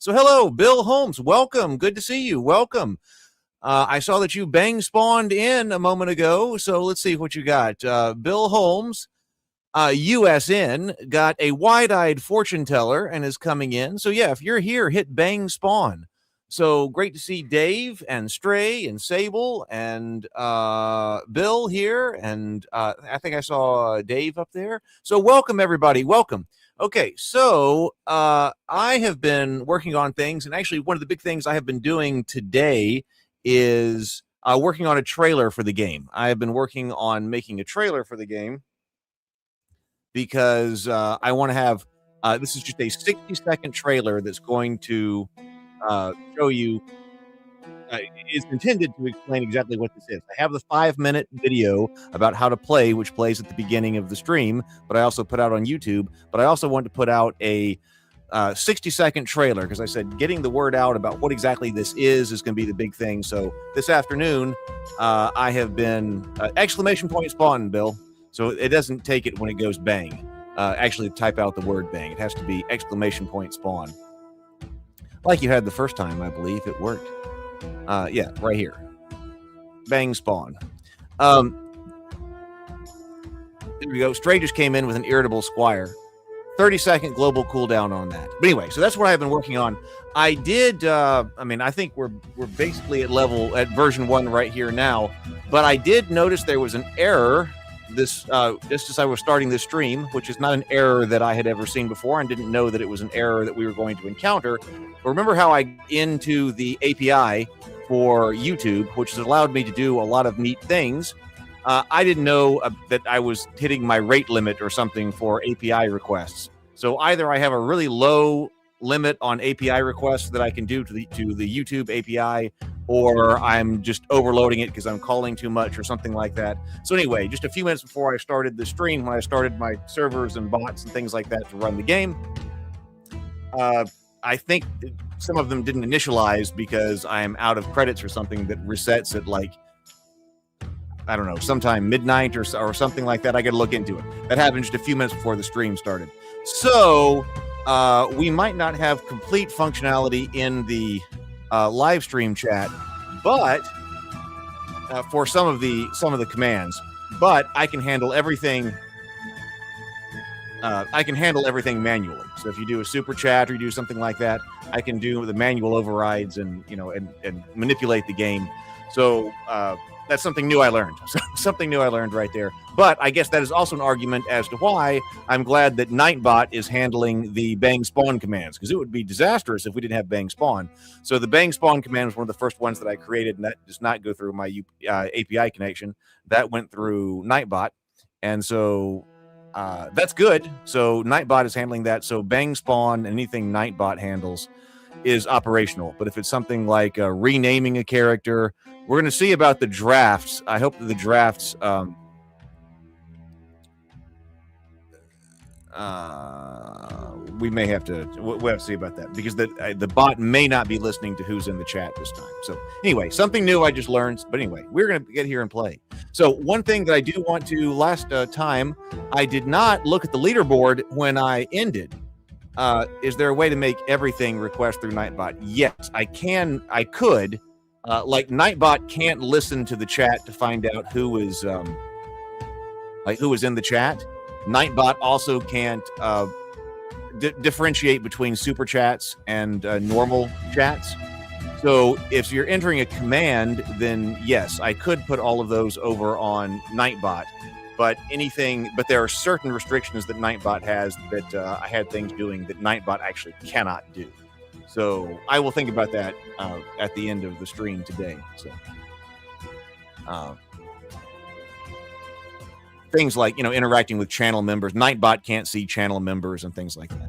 So hello, Bill Holmes. Welcome. Good to see you. Welcome. I saw that you bang spawned in a moment ago. So let's see what you got. Bill Holmes, USN, got a wide-eyed fortune teller and is coming in. So yeah, if you're here, hit bang spawn. So great to see Dave and Stray and Sable and Bill here. And I think I saw Dave up there. So welcome, everybody. Welcome. Okay, so I have been working on things, and actually one of the big things I have been doing today is working on a trailer for the game. I have been working on making a trailer for the game because I want to have, this is just a 60-second trailer that's going to show you, is intended to explain exactly what this is. I have the 5-minute video about how to play, which plays at the beginning of the stream, but I also put out on YouTube. But I also want to put out a 60-second trailer because I said getting the word out about what exactly this is going to be the big thing. So this afternoon, I have been exclamation point spawn, Bill. So it doesn't take it when it goes bang. Actually, type out the word bang. It has to be exclamation point spawn. Like you had the first time, I believe it worked. Yeah, right here. Bang spawn. There we go. Stray just came in with an irritable squire. 30-second global cooldown on that. But anyway, so that's what I've been working on. I did, I mean, I think we're basically at version 1 right here now. But I did notice there was an error this just as I was starting this stream, which is not an error that I had ever seen before and didn't know that it was an error that we were going to encounter. But remember how I into the API for YouTube, which has allowed me to do a lot of neat things. I didn't know that I was hitting my rate limit or something for API requests. So either I have a really low limit on API requests that I can do to the YouTube API, or I'm just overloading it because I'm calling too much or something like that. So anyway, just a few minutes before I started the stream, when I started my servers and bots and things like that to run the game, I think some of them didn't initialize because I'm out of credits or something that resets at like, I don't know, sometime midnight or something like that. I got to look into it. That happened just a few minutes before the stream started. So we might not have complete functionality in the live stream chat, but for some of the commands, but I can handle everything. I can handle everything manually. So if you do a super chat or you do something like that, I can do the manual overrides and and manipulate the game. So that's something new I learned. Something new I learned right there. But I guess that is also an argument as to why I'm glad that Nightbot is handling the bang spawn commands, because it would be disastrous if we didn't have bang spawn. So the bang spawn command was one of the first ones that I created, and that does not go through my API connection. That went through Nightbot, and so that's good. So Nightbot is handling that. So bang spawn, anything Nightbot handles is operational. But if it's something like renaming a character, we're going to see about the drafts. I hope that the drafts we may have to we'll have to see about that, because the bot may not be listening to who's in the chat this time. So anyway, something new I just learned. But anyway, we're going to get here and play. So one thing that I do want to, last time I did not look at the leaderboard when I ended. Is there a way to make everything request through Nightbot? Yes, I can. I could. Like Nightbot can't listen to the chat to find out who is who is in the chat. Nightbot also can't differentiate between super chats and normal chats. So if you're entering a command, then yes, I could put all of those over on Nightbot. But there are certain restrictions that Nightbot has that I had things doing that Nightbot actually cannot do. So I will think about that at the end of the stream today. So things like, interacting with channel members. Nightbot can't see channel members and things like that.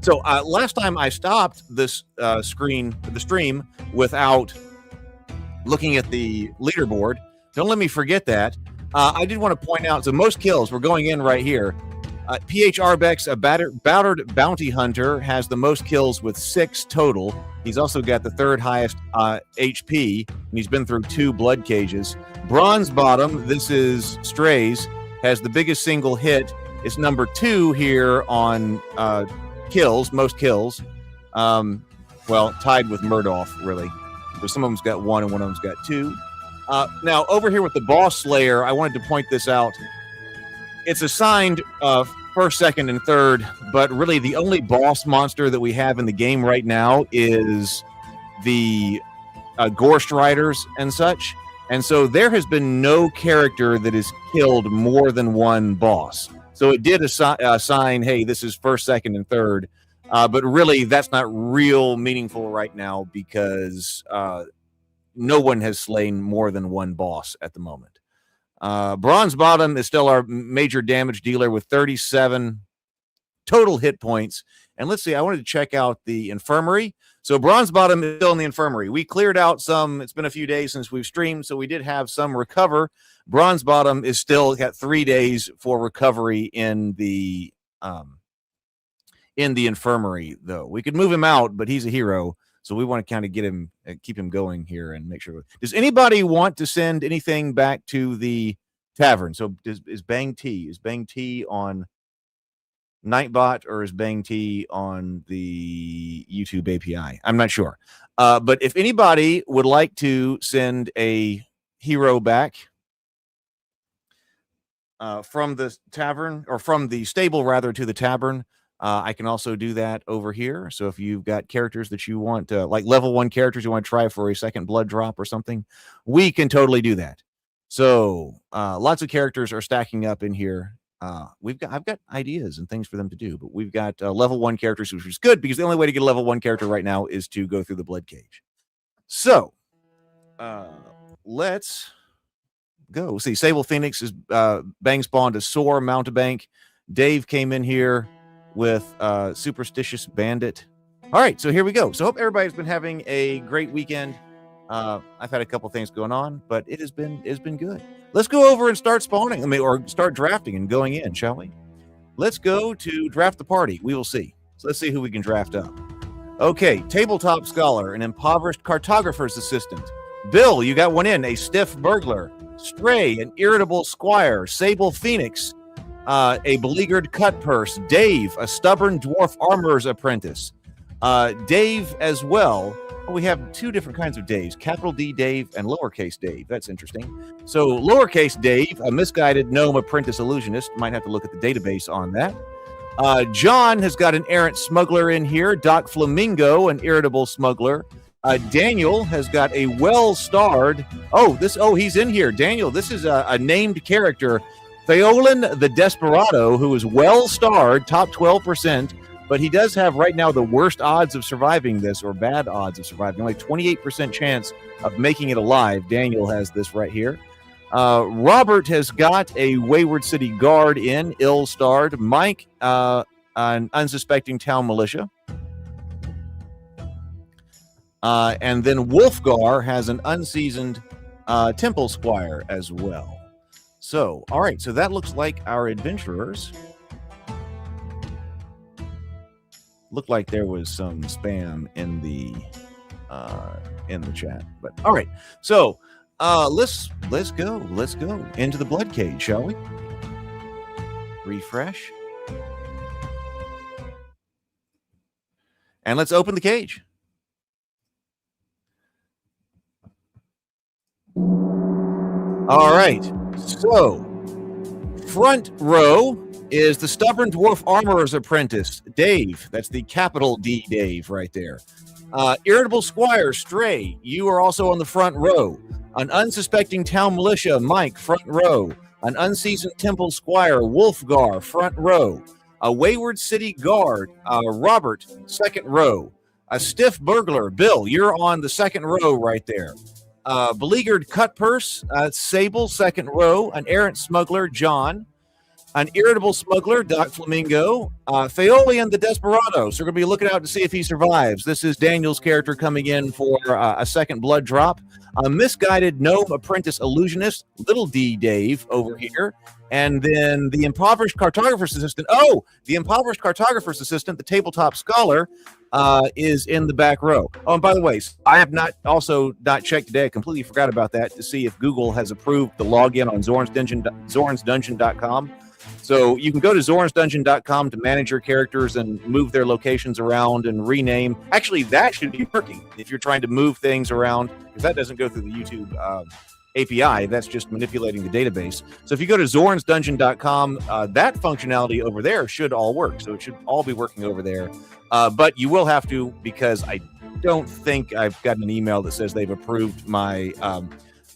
So last time I stopped this the stream without looking at the leaderboard. Don't let me forget that. I did want to point out, so most kills, we're going in right here. PH Arbex, a battered bounty hunter, has the most kills with 6 total. He's also got the 3rd highest HP, and he's been through 2 blood cages. Bronze Bottom, this is Strays, has the biggest single hit. It's number 2 here on kills, most kills. well, tied with Murdoff, really. So some of them's got 1 and one of them's got 2. Now, over here with the Boss Slayer, I wanted to point this out. It's assigned first, second, and third, but really the only boss monster that we have in the game right now is the Gorestriders and such. And so there has been no character that has killed more than one boss. So it did assign, hey, this is first, second, and third. But really, that's not real meaningful right now because no one has slain more than one boss at the moment. Bronze Bottom is still our major damage dealer with 37 total hit points. And let's see, I wanted to check out the infirmary. So Bronze Bottom is still in the infirmary. We cleared out some. It's been a few days since we've streamed, so we did have some recover. Bronze Bottom is still got 3 days for recovery in the infirmary, though. We could move him out, but he's a hero, so we want to kind of get him, keep him going here and make sure. Does anybody want to send anything back to the tavern? So is Bang T on Nightbot or is Bang T on the YouTube API? I'm not sure. But if anybody would like to send a hero back from the tavern, or from the stable rather, to the tavern, I can also do that over here. So if you've got characters that you want, like level 1 characters you want to try for a second blood drop or something, we can totally do that. So lots of characters are stacking up in here. I've got ideas and things for them to do, but we've got level 1 characters, which is good because the only way to get a level 1 character right now is to go through the blood cage. So let's go. See, Sable Phoenix is bang spawned a Soar Mountebank. Dave came in here with Superstitious Bandit. All right, so here we go. So hope everybody's been having a great weekend. I've had a couple things going on, but it's been good. Let's go over and start spawning. Or start drafting and going in, shall we? Let's go to draft the party. We will see. So let's see who we can draft up. Okay, Tabletop Scholar, an Impoverished Cartographer's Assistant. Bill, you got one in. A Stiff Burglar. Stray, an Irritable Squire. Sable Phoenix, a Beleaguered Cutpurse. Dave, a Stubborn Dwarf Armorer's Apprentice. Dave as well. Oh, we have 2 different kinds of Daves, capital D Dave and lowercase Dave. That's interesting. So lowercase Dave, a Misguided Gnome Apprentice Illusionist. Might have to look at the database on that. John has got an Errant Smuggler in here. Doc Flamingo, an Irritable Smuggler. Daniel has got a well-starred. He's in here. Daniel, this is a named character. Theolin the Desperado, who is well-starred, top 12%. But he does have right now the worst odds of surviving this, or bad odds of surviving. Only 28% chance of making it alive. Daniel has this right here. Robert has got a Wayward City Guard in, ill-starred. Mike, an Unsuspecting Town Militia. And then Wolfgar has an Unseasoned Temple Squire as well. So, all right. So that looks like our adventurers. Looked like there was some spam in the chat, but all right. So let's go into the blood cage, shall we? Refresh, and let's open the cage. All right. So front row is the Stubborn Dwarf Armorer's Apprentice, Dave. That's the capital D Dave right there. Irritable Squire, Stray, you are also on the front row. An Unsuspecting Town Militia, Mike, front row. An Unseasoned Temple Squire, Wolfgar, front row. A Wayward City Guard, Robert, second row. A Stiff Burglar, Bill, you're on the second row right there. Beleaguered Cutpurse, Sable, second row. An Errant Smuggler, John. An Irritable Smuggler, Doc Flamingo. Theolian the Desperado. So we're going to be looking out to see if he survives. This is Daniel's character coming in for a second blood drop. A Misguided Gnome Apprentice Illusionist, Little D Dave over here. And then the Impoverished Cartographer's Assistant. Oh, the Impoverished Cartographer's Assistant, the Tabletop Scholar, is in the back row. Oh, and by the way, I have not checked today. I completely forgot about that, to see if Google has approved the login on zornsdungeon.com. So you can go to zornsdungeon.com to manage your characters and move their locations around and rename. Actually, that should be working if you're trying to move things around, because that doesn't go through the YouTube API. That's just manipulating the database. So if you go to zornsdungeon.com, that functionality over there should all work. So it should all be working over there. But you will have to, because I don't think I've gotten an email that says they've approved my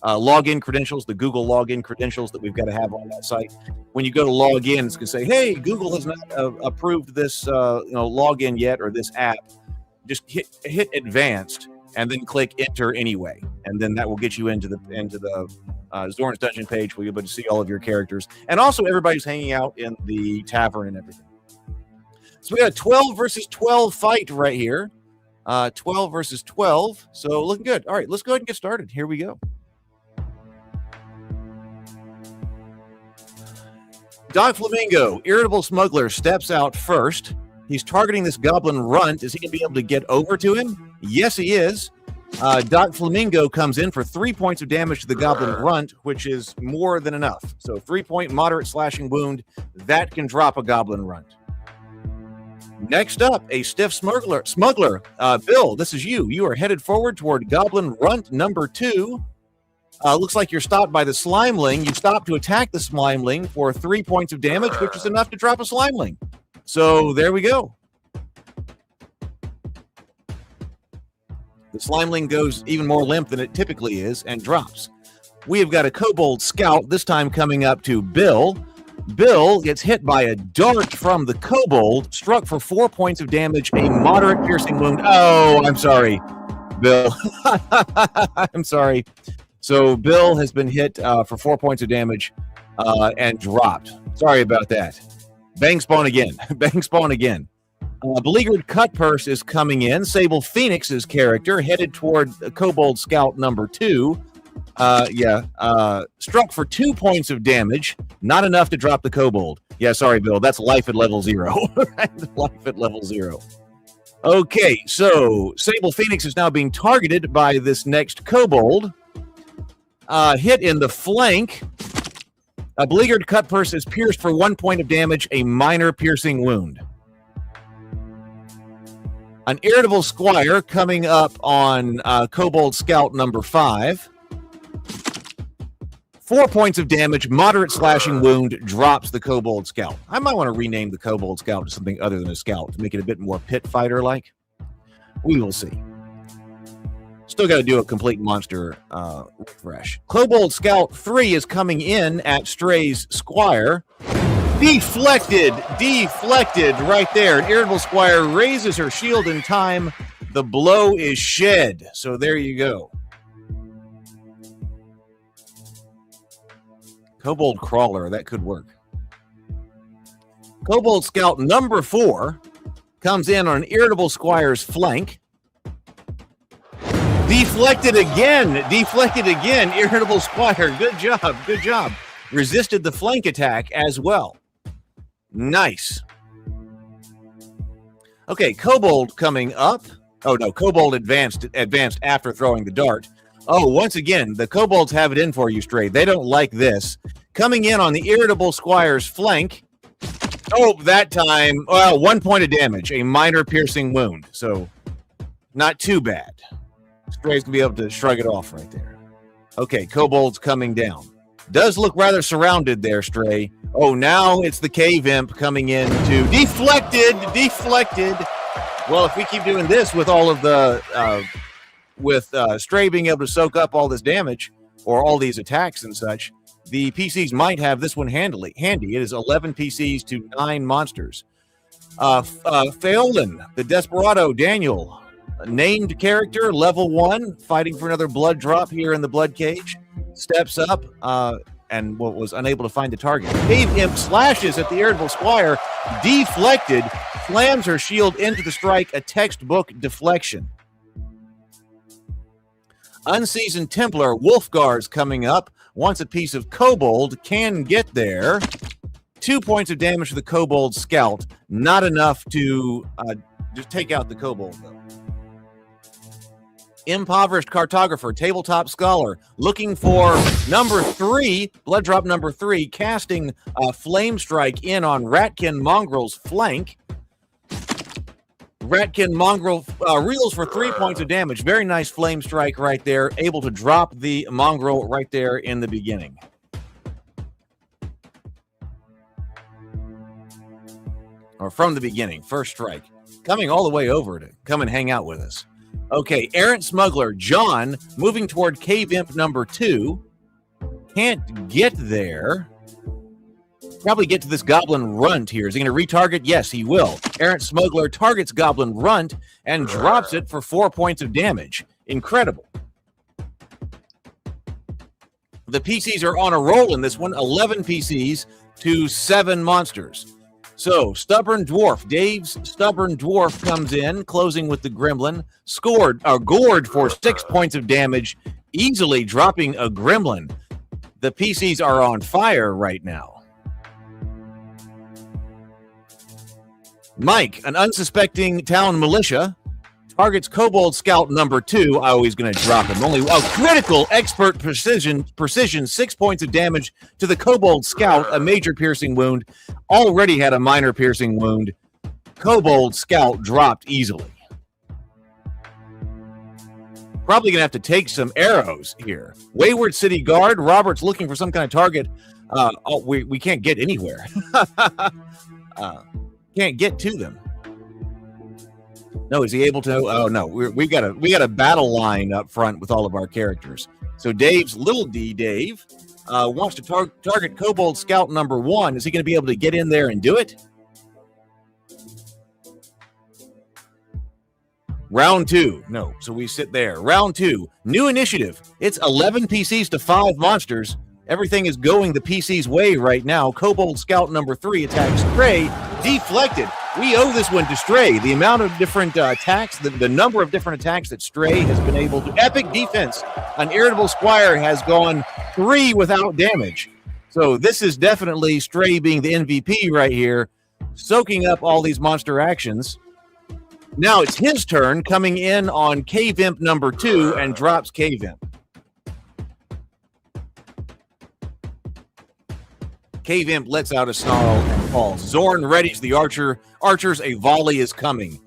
login credentials, the Google login credentials that we've got to have on that site. When you go to log in, it's going to say, hey, Google has not approved this login yet, or this app. Just hit advanced and then click enter anyway. And then that will get you into the Zorn's Dungeon page where you'll be able to see all of your characters. And also everybody's hanging out in the tavern and everything. So we got a 12 versus 12 fight right here. 12 versus 12. So looking good. All right, let's go ahead and get started. Here we go. Doc Flamingo, Irritable Smuggler, steps out first. He's targeting this goblin runt. Is he going to be able to get over to him? Yes, he is. Doc Flamingo comes in for 3 points of damage to the goblin runt, which is more than enough. So 3-point moderate slashing wound. That can drop a goblin runt. Next up, a stiff smuggler. Bill, this is you. You are headed forward toward goblin runt number 2. Looks like you're stopped by the slimeling. You stop to attack the slimeling for 3 points of damage, which is enough to drop a slimeling. So there we go. The slimeling goes even more limp than it typically is and drops. We have got a kobold scout, this time coming up to Bill. Bill gets hit by a dart from the kobold, struck for 4 points of damage, a moderate piercing wound. Oh, I'm sorry, Bill. I'm sorry. So Bill has been hit for 4 points of damage and dropped. Sorry about that. Bang spawn again. Bang spawn again. Beleaguered Cutpurse is coming in. Sable Phoenix's character headed toward Kobold Scout number 2. Struck for 2 points of damage. Not enough to drop the kobold. Yeah, sorry, Bill. That's life at level 0. Life at level 0. Okay, so Sable Phoenix is now being targeted by this next kobold. Hit in the flank. A Beleaguered Cutpurse is pierced for 1 point of damage, a minor piercing wound. An Irritable Squire coming up on Kobold Scout number 5. 4 points of damage, moderate slashing wound, drops the Kobold Scout. I might want to rename the Kobold Scout to something other than a scout to make it a bit more pit fighter-like. We will see. Still got to do a complete monster refresh. Kobold Scout 3 is coming in at Stray's Squire. Deflected right there. An Irritable Squire raises her shield in time. The blow is shed. So there you go. Kobold Crawler, that could work. Kobold Scout number 4 comes in on an Irritable Squire's flank. Deflected again. Irritable Squire. Good job. Resisted the flank attack as well. Nice. Okay, Kobold coming up. Oh no, Kobold advanced after throwing the dart. Oh, once again, the Kobolds have it in for you, Stray. They don't like this. Coming in on the Irritable Squire's flank. Oh, that time, 1 point of damage, a minor piercing wound. So, not too bad. Stray's gonna be able to shrug it off right there. Okay, Kobold's coming down. Does look rather surrounded there, Stray. Oh, now it's the Cave Imp coming in to deflected. Well, if we keep doing this with all of the, Stray being able to soak up all this damage or all these attacks and such, the PCs might have this one handy. It is 11 PCs to 9 monsters. Pheolin, the Desperado Daniel, named character, level 1, fighting for another blood drop here in the blood cage, steps up and was unable to find the target. Cave Imp slashes at the Irritable Squire, deflected, slams her shield into the strike, a textbook deflection. Unseasoned Templar, Wolfgar's coming up, wants a piece of Kobold, can get there. 2 points of damage to the Kobold Scout, not enough to just take out the Kobold, though. Impoverished Cartographer, Tabletop Scholar, looking for number 3, blood drop number 3, casting a Flame Strike in on Ratkin Mongrel's flank. Ratkin Mongrel reels for 3 points of damage. Very nice Flame Strike right there, able to drop the Mongrel right there in the beginning. Or from the beginning, first strike. Coming all the way over to come and hang out with us. Okay, Errant Smuggler, John, moving toward Cave Imp number 2. Can't get there. Probably get to this Goblin Runt here. Is he going to retarget? Yes, he will. Errant Smuggler targets Goblin Runt and drops it for 4 points of damage. Incredible. The PCs are on a roll in this one. 11 PCs to 7 monsters. So, Stubborn Dwarf. Dave's Stubborn Dwarf comes in, closing with the Gremlin. Gored for 6 points of damage, easily dropping a Gremlin. The PCs are on fire right now. Mike, an unsuspecting town militia, targets Kobold Scout number 2. I'm always going to drop him. Only critical expert precision, 6 points of damage to the Kobold Scout, a major piercing wound. Already had a minor piercing wound. Kobold Scout dropped easily. Probably going to have to take some arrows here. Wayward City Guard. Robert's looking for some kind of target. We can't get anywhere. Can't get to them. No, is he able to? Oh no, we got a battle line up front with all of our characters. So Dave's little D Dave wants to target Kobold Scout number 1. Is he going to be able to get in there and do it? Round 2. No, so we sit there. Round 2. New initiative. It's 11 PCs to 5 monsters. Everything is going the PC's way right now. Kobold Scout number 3 attacks Stray. Deflected. We owe this one to Stray. The amount of different attacks, the number of different attacks that Stray has been able to. Epic defense. An Irritable Squire has gone 3 without damage. So this is definitely Stray being the MVP right here, soaking up all these monster actions. Now it's his turn, coming in on Cave Imp number 2 and drops Cave Imp. Cave Imp lets out a snarl and falls. Zorn readies the archer. Archers, a volley is coming.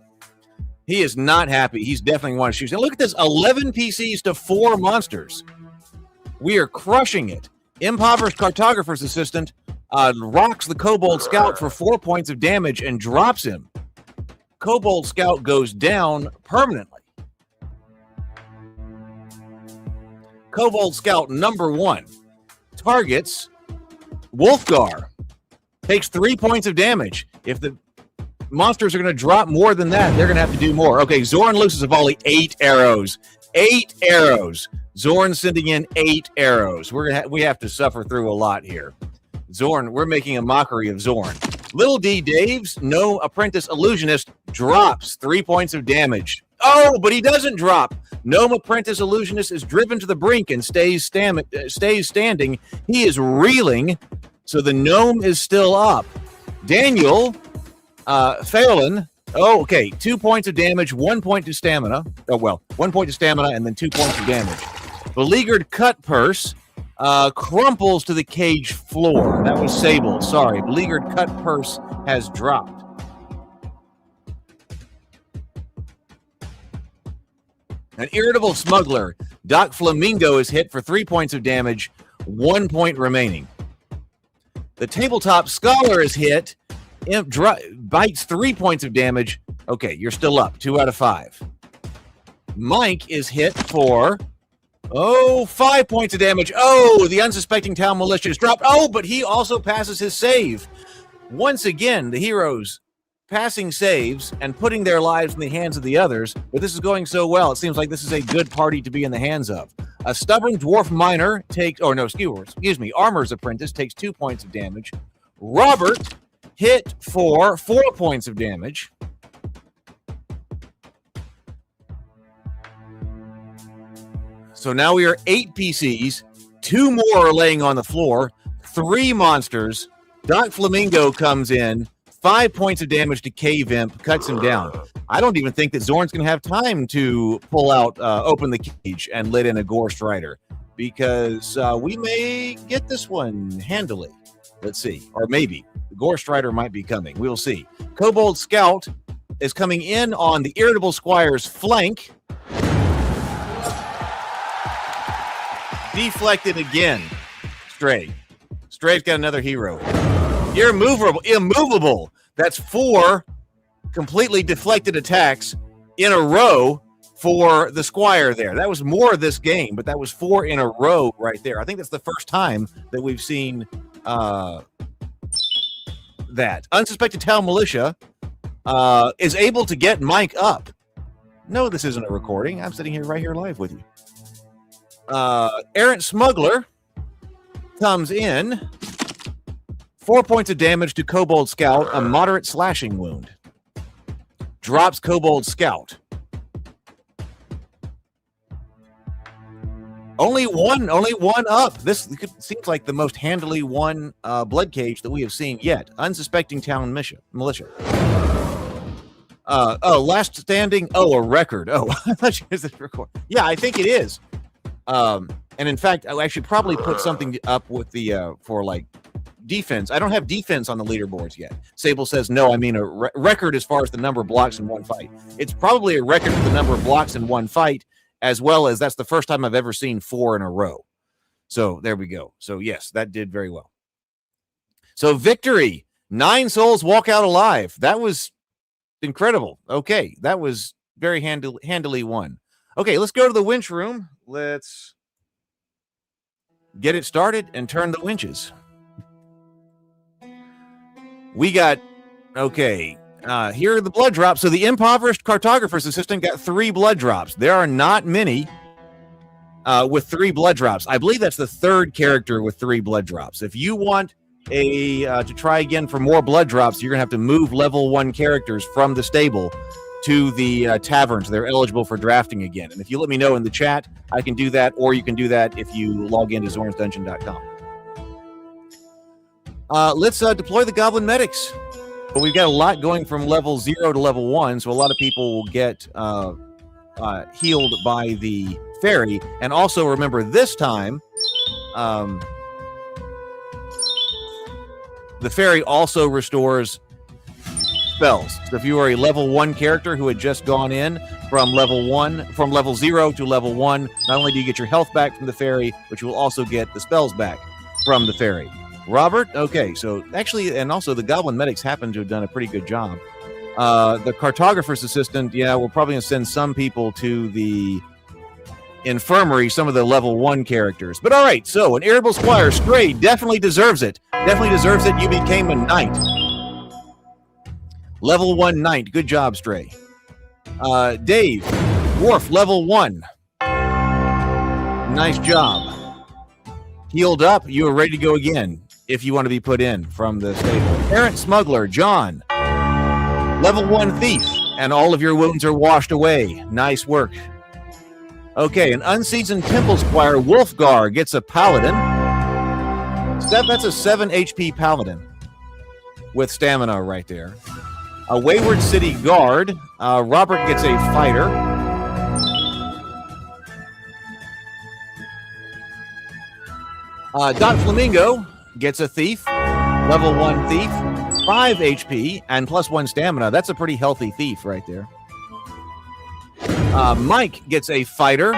He is not happy. He's definitely want to shoot. And look at this, 11 PCs to 4 monsters. We are crushing it. Impoverished Cartographer's Assistant rocks the Kobold Scout for 4 points of damage and drops him. Kobold Scout goes down permanently. Kobold Scout number 1 targets Wolfgar, takes 3 points of damage. If the monsters are going to drop more than that, they're going to have to do more. Okay, Zorn loses a volley. 8 arrows. 8 arrows. Zorn sending in 8 arrows. We have to suffer through a lot here. Zorn, we're making a mockery of Zorn. Little D Dave's Gnome Apprentice Illusionist drops 3 points of damage. Oh, but he doesn't drop. Gnome Apprentice Illusionist is driven to the brink and stays standing. He is reeling, so the gnome is still up. Daniel, Phelan, oh, okay, 2 points of damage, 1 point to stamina. Oh, well, 1 point to stamina and then 2 points of damage. Beleaguered Cut Purse crumples to the cage floor. That was Sable, sorry. Beleaguered Cut Purse has dropped. An Irritable Smuggler. Doc Flamingo is hit for 3 points of damage, 1 point remaining. The Tabletop Scholar is hit, bites 3 points of damage. Okay, you're still up, 2 out of 5. Mike is hit for, 5 points of damage. Oh, the unsuspecting town militia is dropped. Oh, but he also passes his save. Once again, the heroes passing saves and putting their lives in the hands of the others, but this is going so well, it seems like this is a good party to be in the hands of. A Stubborn Dwarf Miner takes, Armor's Apprentice takes 2 points of damage. Robert hit for 4 points of damage. So now we are 8 PCs, 2 more are laying on the floor, 3 monsters. Doc Flamingo comes in, 5 points of damage to Cave Imp, cuts him down. I don't even think that Zorn's going to have time to pull out, open the cage and let in a Gorestrider, because we may get this one handily. Let's see. Or maybe. The Gorestrider might be coming. We'll see. Kobold Scout is coming in on the Irritable Squire's flank. Deflected again. Stray. Stray's got another hero. You're immovable. That's 4 completely deflected attacks in a row for the Squire there. That was more this game, but that was 4 in a row right there. I think that's the first time that we've seen that. Unsuspected Town Militia is able to get Mike up. No, this isn't a recording. I'm sitting here right here live with you. Errant Smuggler comes in. 4 points of damage to Kobold Scout, a moderate slashing wound. Drops Kobold Scout. Only one up. This seems like the most handily won blood cage that we have seen yet. Unsuspecting Town Militia. Last standing. Oh, a record. Oh, I thought you was record. Yeah, I think it is. And in fact, I should probably put something up with the for like defense. I don't have defense on the leaderboards yet. Sable says no. I mean a record as far as the number of blocks in one fight. It's probably a record for the number of blocks in one fight, as well as that's the first time I've ever seen 4 in a row. So there we go. So yes, that did very well. So victory. 9 souls walk out alive. That was incredible. Okay, that was very handily won. Okay, let's go to the winch room. Let's get it started and turn the winches. We got, okay, here are the blood drops. So the impoverished cartographer's assistant got 3 blood drops. There are not many with 3 blood drops. I believe that's the 3rd character with 3 blood drops. If you want to try again for more blood drops, you're going to have to move level 1 characters from the stable to the taverns. They're eligible for drafting again. And if you let me know in the chat, I can do that, or you can do that if you log into zornsdungeon.com. Let's deploy the Goblin Medics. But we've got a lot going from level 0 to level 1, so a lot of people will get healed by the fairy. And also remember, this time, the fairy also restores spells. So if you are a level 1 character who had just gone in from level 0 to level 1, not only do you get your health back from the fairy, but you will also get the spells back from the fairy. Robert, okay, so actually, and also the Goblin Medics happen to have done a pretty good job. The cartographer's assistant, yeah, we're probably going to send some people to the infirmary, some of the level 1 characters. But all right, so an Irritable Squire, Stray, definitely deserves it. Definitely deserves it. You became a knight. Level 1 knight. Good job, Stray. Dave, dwarf, level 1. Nice job. Healed up, you are ready to go again if you want to be put in from the stable. Errant Smuggler, John, level 1 thief, and all of your wounds are washed away. Nice work. Okay, an unseasoned Temple Squire, Wolfgar, gets a paladin. That's a 7 HP paladin with stamina right there. A Wayward City Guard, Robert gets a fighter. Dot Flamingo gets a thief, level 1 thief, 5 HP, and plus 1 stamina. That's a pretty healthy thief right there. Mike gets a fighter,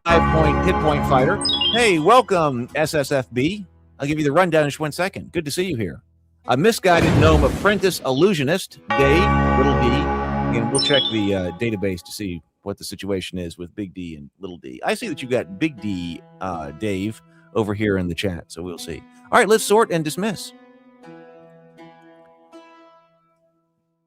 5 hit point fighter. Hey, welcome, SSFB. I'll give you the rundown in just 1 second. Good to see you here. A misguided gnome apprentice illusionist, Dave, little d. Again, we'll check the database to see what the situation is with Big D and Little D. I see that you got Big D, Dave, over here in the chat, so we'll see. All right, let's sort and dismiss.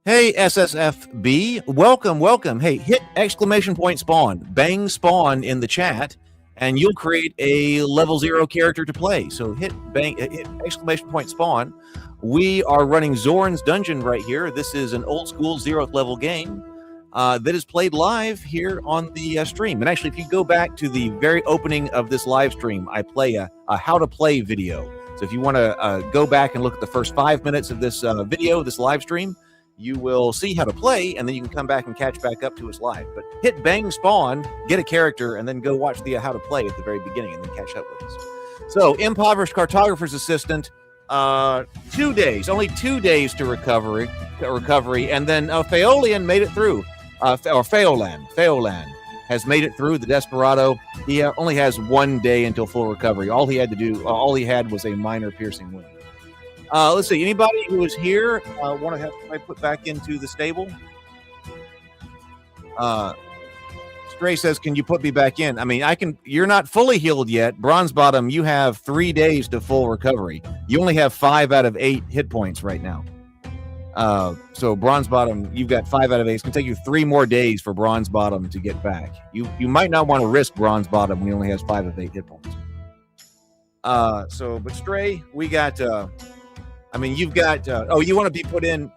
Hey, SSFB, welcome. Hey, hit exclamation point spawn, bang spawn in the chat, and you'll create a level 0 character to play. So hit exclamation point spawn. We are running Zorn's Dungeon right here. This is an old school 0th level game that is played live here on the stream. And actually, if you go back to the very opening of this live stream, I play a how to play video. So if you want to go back and look at the first 5 minutes of this video, this live stream, you will see how to play, and then you can come back and catch back up to us live. But hit bang spawn, get a character, and then go watch the how to play at the very beginning, and then catch up with us. So, Impoverished Cartographer's Assistant, 2 days, only 2 days to recovery, and then Phaolian made it through, or Phaolan has made it through. The Desperado, he only has 1 day until full recovery. All he had was a minor piercing wound. Let's see. Anybody who is here want to have I put back into the stable? Stray says, "Can you put me back in?" I mean, I can. You're not fully healed yet. Bronze Bottom, you have 3 days to full recovery. You only have 5 out of 8 hit points right now. So Bronze Bottom, you've got 5 out of 8. It's gonna take you 3 more days for Bronze Bottom to get back. You might not want to risk Bronze Bottom when he only has 5 of 8 hit points. But Stray, we got. I mean, you've got. You want to be put in?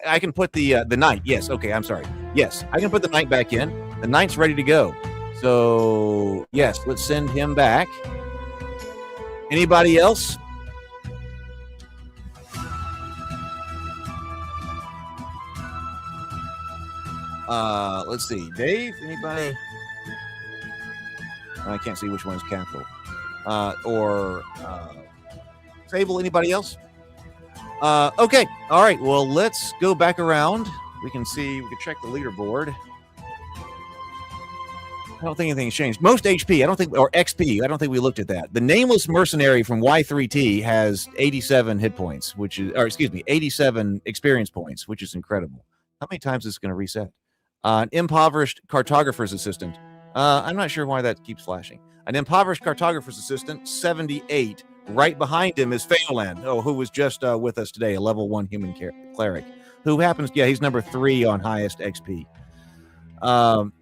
I can put the knight. Yes. Okay. I'm sorry. Yes, I can put the knight back in. The knight's ready to go. So yes, let's send him back. Anybody else? Let's see. Dave. Anybody? I can't see which one is capital. Sable. Anybody else? Okay. All right. Well, let's go back around. We can check the leaderboard. I don't think anything's changed. Most HP, or XP, I don't think we looked at that. The Nameless Mercenary from Y3T has 87 hit points, 87 experience points, which is incredible. How many times is this going to reset? An Impoverished Cartographer's Assistant. I'm not sure why that keeps flashing. An Impoverished Cartographer's Assistant, 78. Right behind him is Phaolan, who was just with us today, a level 1 human cleric, who happens, he's number 3 on highest XP.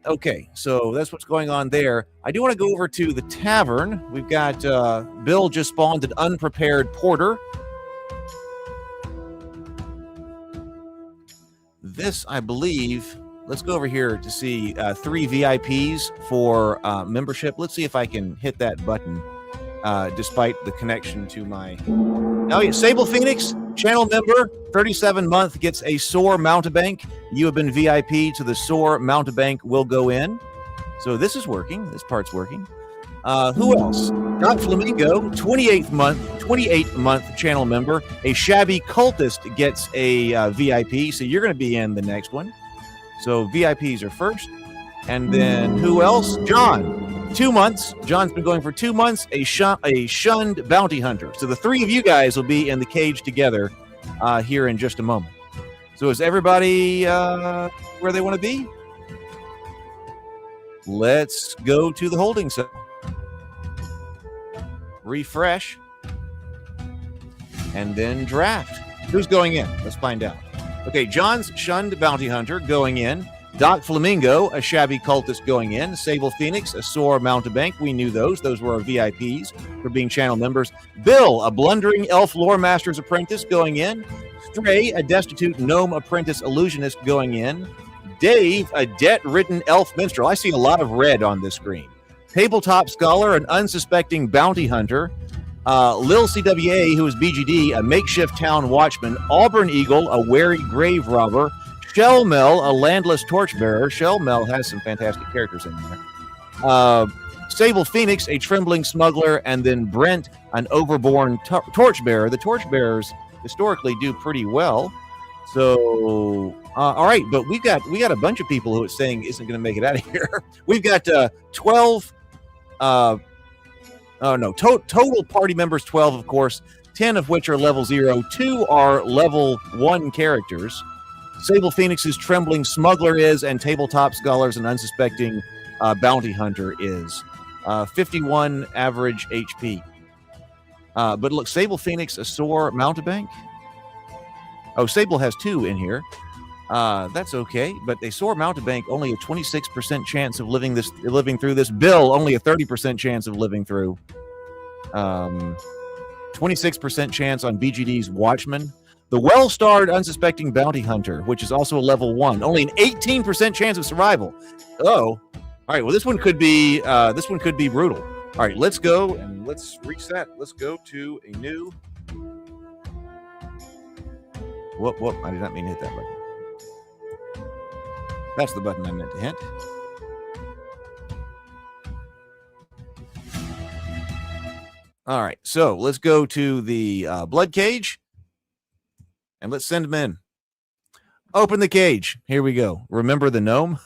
Okay, so that's what's going on there. I do want to go over to the tavern. We've got Bill just spawned an unprepared porter. This, I believe, let's go over here to see 3 VIPs for membership. Let's see if I can hit that button. Despite the connection to my... Sable Phoenix, channel member, 37-month, gets a Soar Mountebank. You have been VIP to the Soar Mountebank will go in. So this is working. This part's working. Who else? Got Flamingo, 28-month channel member. A Shabby Cultist gets a VIP, so you're going to be in the next one. So VIPs are first. And then who else? John. 2 months. John's been going for 2 months. A shunned bounty hunter. So the 3 of you guys will be in the cage together here in just a moment. So is everybody where they want to be? Let's go to the holding cell. Refresh. And then draft. Who's going in? Let's find out. Okay, John's shunned bounty hunter going in. Doc Flamingo, a Shabby Cultist going in. Sable Phoenix, a Soar Mountebank. We knew those. Those were our VIPs for being channel members. Bill, a blundering elf lore master's apprentice going in. Stray, a destitute gnome apprentice illusionist going in. Dave, a debt-ridden elf minstrel. I see a lot of red on this screen. Tabletop scholar, an unsuspecting bounty hunter. Lil CWA, who is BGD, a makeshift town watchman. Auburn Eagle, a wary grave robber. Shellmel, a landless torchbearer. Shellmel has some fantastic characters in there. Sable Phoenix, a trembling smuggler, and then Brent, an overborn torchbearer. The torchbearers historically do pretty well. So, all right, but we got a bunch of people who it's saying isn't going to make it out of here. We've got 12. Total party members 12, of course. 10 of which are level 0. 2 are level 1 characters. Sable Phoenix's Trembling Smuggler is, and Tabletop Scholars and Unsuspecting Bounty Hunter is. 51 average HP. But look, Sable Phoenix, a Soar Mountebank. Oh, Sable has 2 in here. That's okay, but a Soar Mountebank only a 26% chance of living through this. Bill only a 30% chance of living through. 26% chance on BGD's Watchman. The Well-Starred Unsuspecting Bounty Hunter, which is also a level 1, only an 18% chance of survival. Oh, all right. Well, this one could be brutal. All right, let's go and let's reset. Let's go to a new. Whoop! I did not mean to hit that button. That's the button I meant to hit. All right, so let's go to the blood cage, and let's send them in. Open the cage. Here we go. Remember the gnome?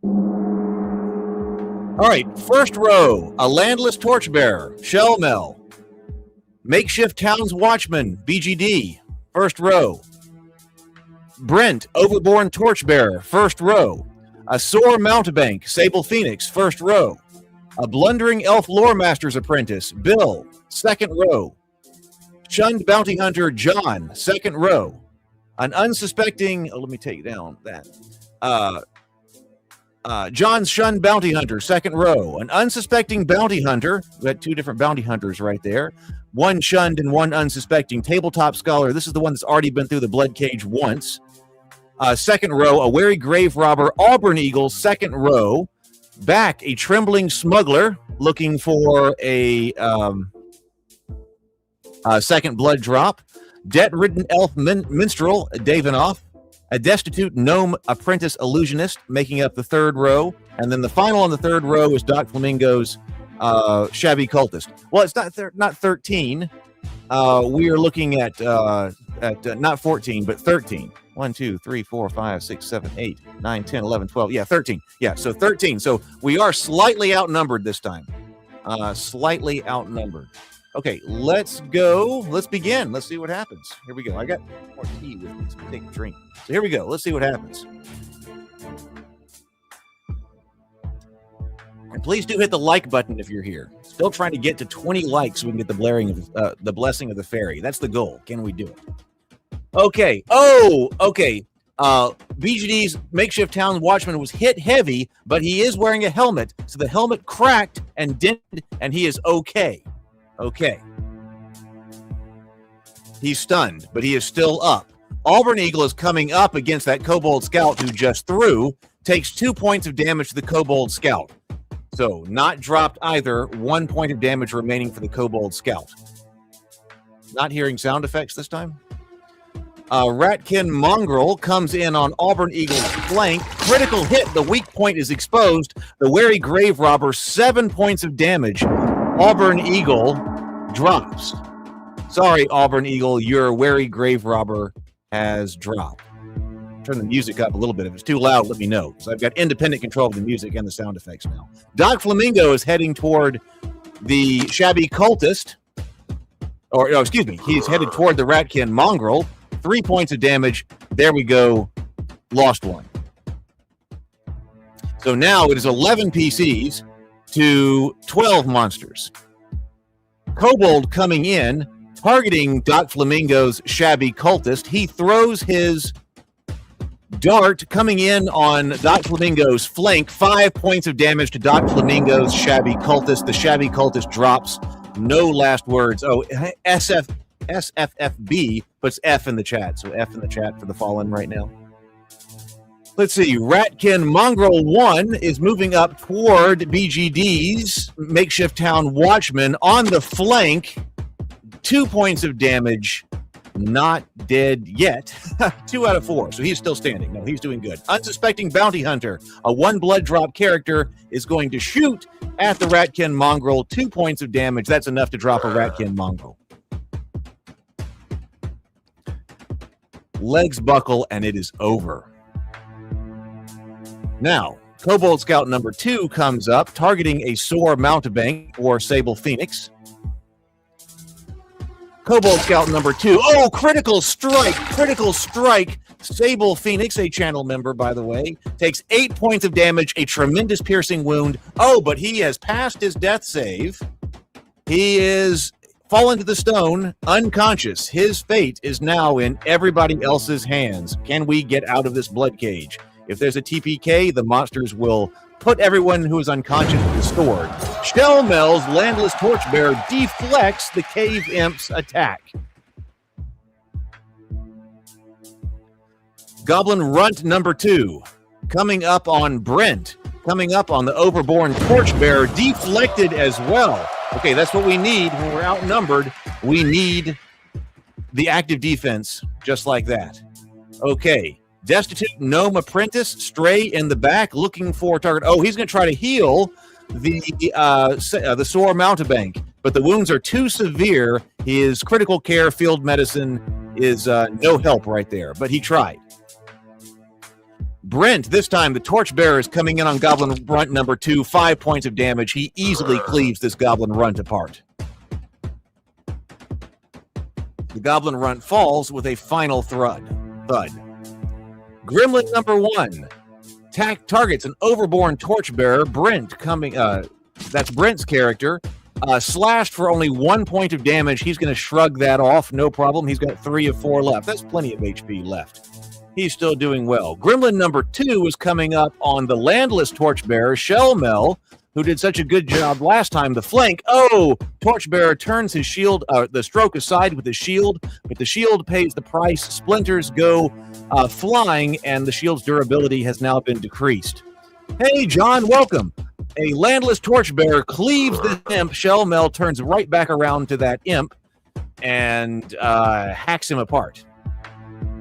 All right, first row, a landless torchbearer, Shellmel. Makeshift Town Watchman, BGD, first row. Brent, overborn torchbearer, first row. A sore mountebank, Sable Phoenix, first row. A blundering elf lore master's apprentice, Bill, second row. Shunned bounty hunter, John, second row. An unsuspecting, let me take down that. John's shunned bounty hunter, second row. An unsuspecting bounty hunter. We got two different bounty hunters right there. One shunned and one unsuspecting. Tabletop scholar. This is the one that's already been through the blood cage once. Second row, a wary grave robber, Auburn Eagle, second row. Back, a trembling smuggler looking for a second blood drop. Debt-ridden elf minstrel, Davinoff. A destitute gnome apprentice illusionist making up the third row. And then the final on the third row is Doc Flamingo's shabby cultist. Well, it's not 13. We are looking at not 14, but 13. 1, 2, 3, 4, 5, 6, 7, 8, 9, 10, 11, 12. Yeah, 13. Yeah, so 13. So we are slightly outnumbered this time. Slightly outnumbered. Okay, let's go. Let's begin. Let's see what happens. Here we go. I got more tea with me, so take a drink. So here we go. Let's see what happens. And please do hit the like button if you're here. Still trying to get to 20 likes so we can get the blessing of the fairy. That's the goal. Can we do it? Okay. Oh, okay. BGD's Makeshift Town Watchman was hit heavy, but he is wearing a helmet. So the helmet cracked and dented, and he is okay. Okay. He's stunned, but he is still up. Auburn Eagle is coming up against that Kobold Scout who just threw. Takes 2 points of damage to the Kobold Scout. So not dropped either. 1 point of damage remaining for the Kobold Scout. Not hearing sound effects this time. Ratkin Mongrel comes in on Auburn Eagle's flank. Critical hit. The weak point is exposed. The wary grave robber, 7 points of damage. Auburn Eagle drops. Sorry, Auburn Eagle, your wary grave robber has dropped. Turn the music up a little bit. If it's too loud, let me know. So I've got independent control of the music and the sound effects now. Doc Flamingo is heading toward the shabby cultist. Or, no, excuse me. He's headed toward the Ratkin Mongrel. 3 points of damage. There we go. Lost one. So now it is 11 PCs to 12 monsters. Kobold coming in, targeting Doc Flamingo's shabby cultist. He throws his dart coming in on Doc Flamingo's flank. 5 points of damage to Doc Flamingo's shabby cultist. The shabby cultist drops. No last words. Oh, SFFB puts F in the chat. So F in the chat for the fallen right now. Let's see. Ratkin Mongrel 1 is moving up toward BGD's Makeshift Town Watchman on the flank. 2 points of damage. Not dead yet. 2 out of 4. So he's still standing. No, he's doing good. Unsuspecting bounty hunter, a 1 blood drop character, is going to shoot at the Ratkin Mongrel. 2 points of damage. That's enough to drop a Ratkin Mongrel. Legs buckle, and it is over. Now, Kobold Scout number 2 comes up, targeting a sore mountebank or Sable Phoenix. Kobold Scout number 2. Oh, critical strike. Critical strike. Sable Phoenix, a channel member, by the way, takes 8 points of damage, a tremendous piercing wound. Oh, but he has passed his death save. He is fallen to the stone, unconscious. His fate is now in everybody else's hands. Can we get out of this blood cage? If there's a TPK, the monsters will put everyone who is unconscious to the sword. Shellmel's Landless Torchbearer deflects the Cave Imp's attack. Goblin Runt number 2 coming up on Brent, coming up on the Overborn Torchbearer, deflected as well. Okay, that's what we need when we're outnumbered. We need the active defense just like that. Okay, Destitute gnome apprentice, stray in the back, looking for target. Oh, he's going to try to heal the sore mountebank, but the wounds are too severe. His critical care field medicine is no help right there, but he tried. Brent, this time the torchbearer is coming in on Goblin Runt number 2, 5 points of damage. He easily cleaves this Goblin Runt apart. The Goblin Runt falls with a final thud. Gremlin number 1 targets an overborne torchbearer. Brent coming, that's Brent's character. Slashed for only 1 point of damage. He's going to shrug that off, no problem. He's got 3 of 4 left. That's plenty of HP left. He's still doing well. Gremlin number 2 is coming up on the landless torchbearer, Shellmel, who did such a good job last time. The flank. Oh, torchbearer turns his shield, the stroke aside with his shield, but the shield pays the price. Splinters go flying, and the shield's durability has now been decreased. Hey, John, welcome. A landless torchbearer cleaves the imp. Shellmel turns right back around to that imp and hacks him apart.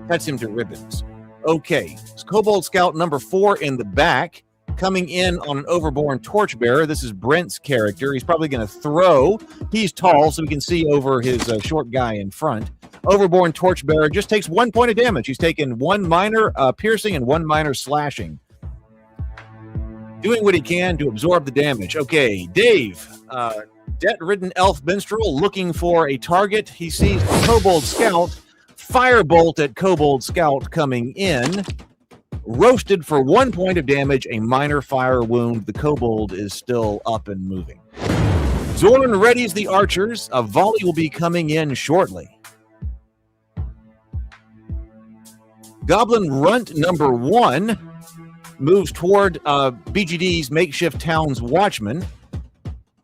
Cuts him to ribbons. Okay, it's Kobold Scout number 4 in the back, coming in on an overborne torchbearer. This is Brent's character. He's probably going to throw. He's tall, so we can see over his short guy in front. Overborne torchbearer just takes 1 point of damage. He's taken 1 minor piercing and 1 minor slashing. Doing what he can to absorb the damage. Okay, Dave, debt-ridden elf minstrel looking for a target. He sees Kobold Scout. Firebolt at Kobold Scout coming in. Roasted for 1 point of damage, a minor fire wound. The Kobold is still up and moving. Zorn readies the archers. A volley will be coming in shortly. Goblin Runt number 1 moves toward BGD's Makeshift Town Watchman.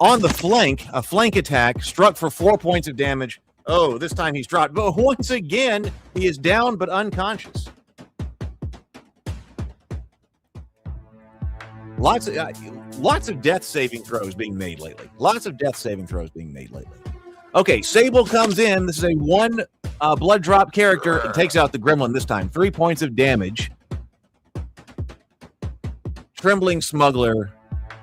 On the flank, a flank attack, struck for 4 points of damage. Oh, this time he's dropped. But once again, he is down but unconscious. Lots of death saving throws being made lately. Okay, Sable comes in. This is a 1 blood drop character and takes out the gremlin this time. 3 points of damage. Trembling Smuggler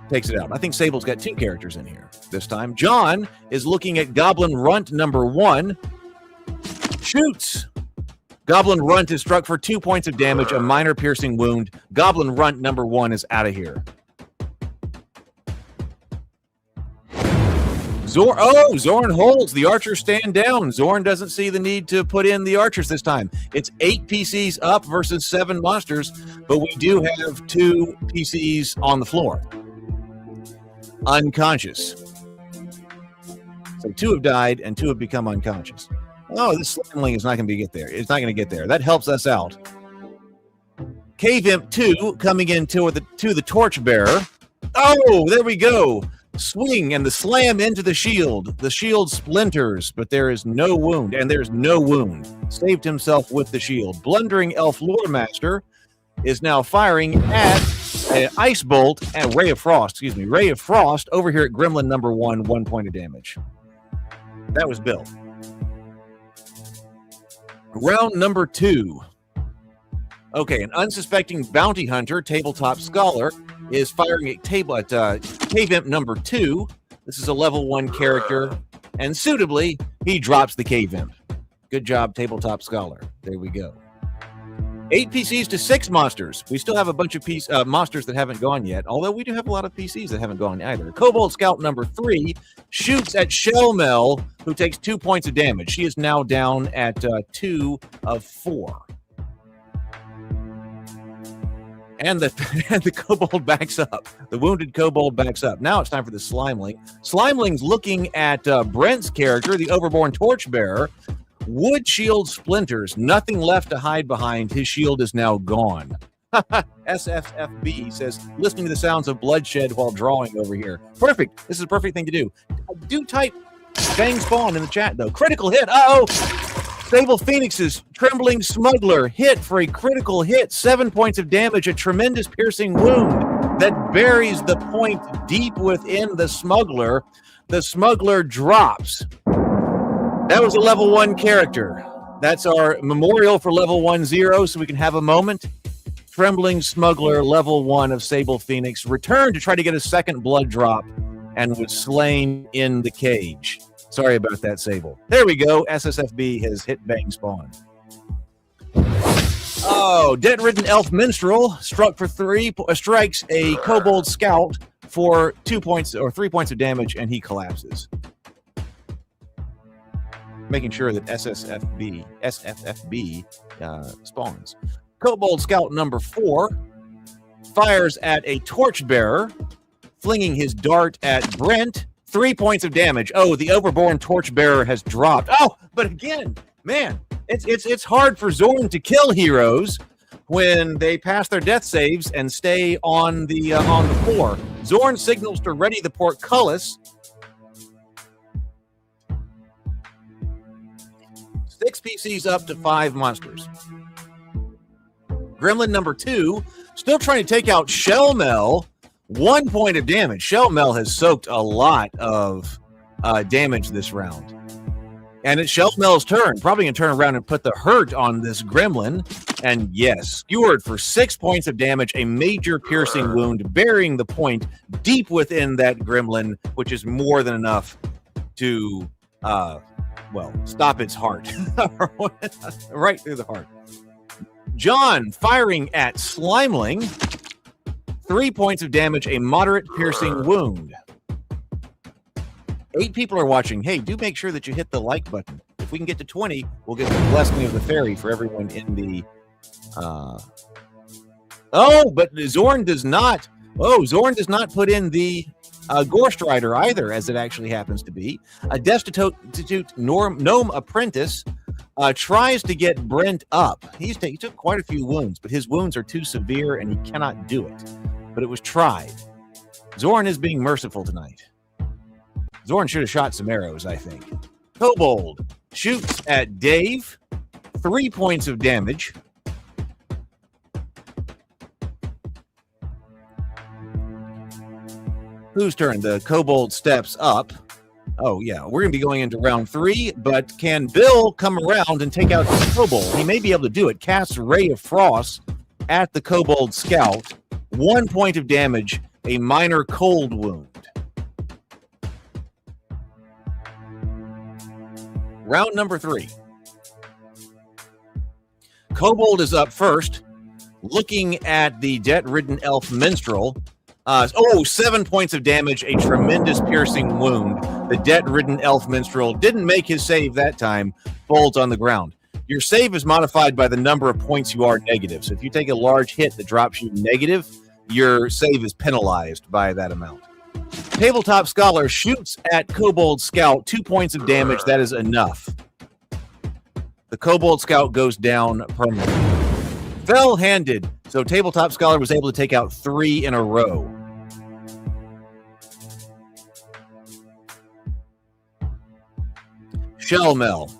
takes it out. I think Sable's got 2 characters in here this time. John is looking at Goblin Runt number 1. Shoots. Goblin Runt is struck for 2 points of damage, a minor piercing wound. Goblin Runt number 1 is out of here. Zorn holds. The archers stand down. Zorn doesn't see the need to put in the archers this time. It's 8 PCs up versus 7 monsters, but we do have 2 PCs on the floor. Unconscious. So 2 have died and 2 have become unconscious. Oh, this slamling is not going to get there. It's not going to get there. That helps us out. Cave Imp 2 coming in to the Torchbearer. Oh, there we go. Swing and the slam into the shield. The shield splinters, but there is no wound, and there's no wound. Saved himself with the shield. Blundering Elf Lore Master is now firing at an Ice Bolt and Ray of Frost over here at Gremlin number 1, 1 point of damage. That was Bill. Round number 2. Okay, an unsuspecting bounty hunter, tabletop scholar, is firing at Cave Imp number 2. This is a level 1 character, and suitably, he drops the Cave Imp. Good job, tabletop scholar. There we go. 8 PCs to 6 monsters. We still have a bunch of monsters that haven't gone yet, although we do have a lot of PCs that haven't gone either. Kobold Scout number 3 shoots at Shellmel, who takes 2 points of damage. She is now down at 2 of 4. And the kobold backs up. The wounded kobold backs up. Now it's time for the Slimeling. Slimeling's looking at Brent's character, the Overborn Torchbearer. Wood shield splinters. Nothing left to hide behind. His shield is now gone. SFFB says, listening to the sounds of bloodshed while drawing over here. Perfect. This is a perfect thing to do. Do type Fang Spawn in the chat, though. Critical hit. Uh-oh. Sable Phoenix's Trembling Smuggler hit for a critical hit. 7 points of damage, a tremendous piercing wound that buries the point deep within the Smuggler. The Smuggler drops. That was a level 1 character. That's our memorial for level 1-0, so we can have a moment. Trembling Smuggler, level 1 of Sable Phoenix, returned to try to get a second blood drop and was slain in the cage. Sorry about that, Sable. There we go. SSFB has hit bang spawn. Oh, Debt-ridden Elf Minstrel struck for 3, strikes a Kobold Scout for 2 points or 3 points of damage, and he collapses. Making sure that SSFB spawns. Kobold Scout number 4 fires at a Torchbearer, flinging his dart at Brent. 3 points of damage. Oh, the Overborn Torchbearer has dropped. Oh, but again, man, it's hard for Zorn to kill heroes when they pass their death saves and stay on the 4. Zorn signals to ready the portcullis. 6 PCs up to 5 monsters. Gremlin number 2, still trying to take out Shellmel. 1 point of damage. Shellmel has soaked a lot of damage this round. And it's Shellmel's turn. Probably going to turn around and put the hurt on this gremlin. And yes, skewered for 6 points of damage, a major piercing wound, burying the point deep within that gremlin, which is more than enough to, stop its heart. Right through the heart. John firing at Slimeling. 3 points of damage, a moderate piercing wound. 8 people are watching. Hey, do make sure that you hit the like button. If we can get to 20, we'll get the blessing of the fairy for everyone in the... but Zorn does not... Oh, Zorn does not put in the Gorestrider either, as it actually happens to be. A destitute gnome apprentice tries to get Brent up. He took quite a few wounds, but his wounds are too severe and he cannot do it. But it was tried. Zorn is being merciful tonight. Zorn should have shot some arrows, I think. Kobold shoots at Dave. 3 points of damage. Whose turn? The Kobold steps up. Oh, yeah. We're going to be going into round 3, but can Bill come around and take out the Kobold? He may be able to do it. Casts Ray of Frost at the Kobold Scout. 1 point of damage, a minor cold wound. Round number 3. Kobold is up first, looking at the Debt-ridden Elf Minstrel. 7 points of damage, a tremendous piercing wound. The Debt-ridden Elf Minstrel didn't make his save that time, folds on the ground. Your save is modified by the number of points you are negative. So if you take a large hit that drops you negative, your save is penalized by that amount. Tabletop Scholar shoots at Kobold Scout. 2 points of damage. That is enough. The Kobold Scout goes down permanently. Fell-handed. So Tabletop Scholar was able to take out 3 in a row. Shellmel.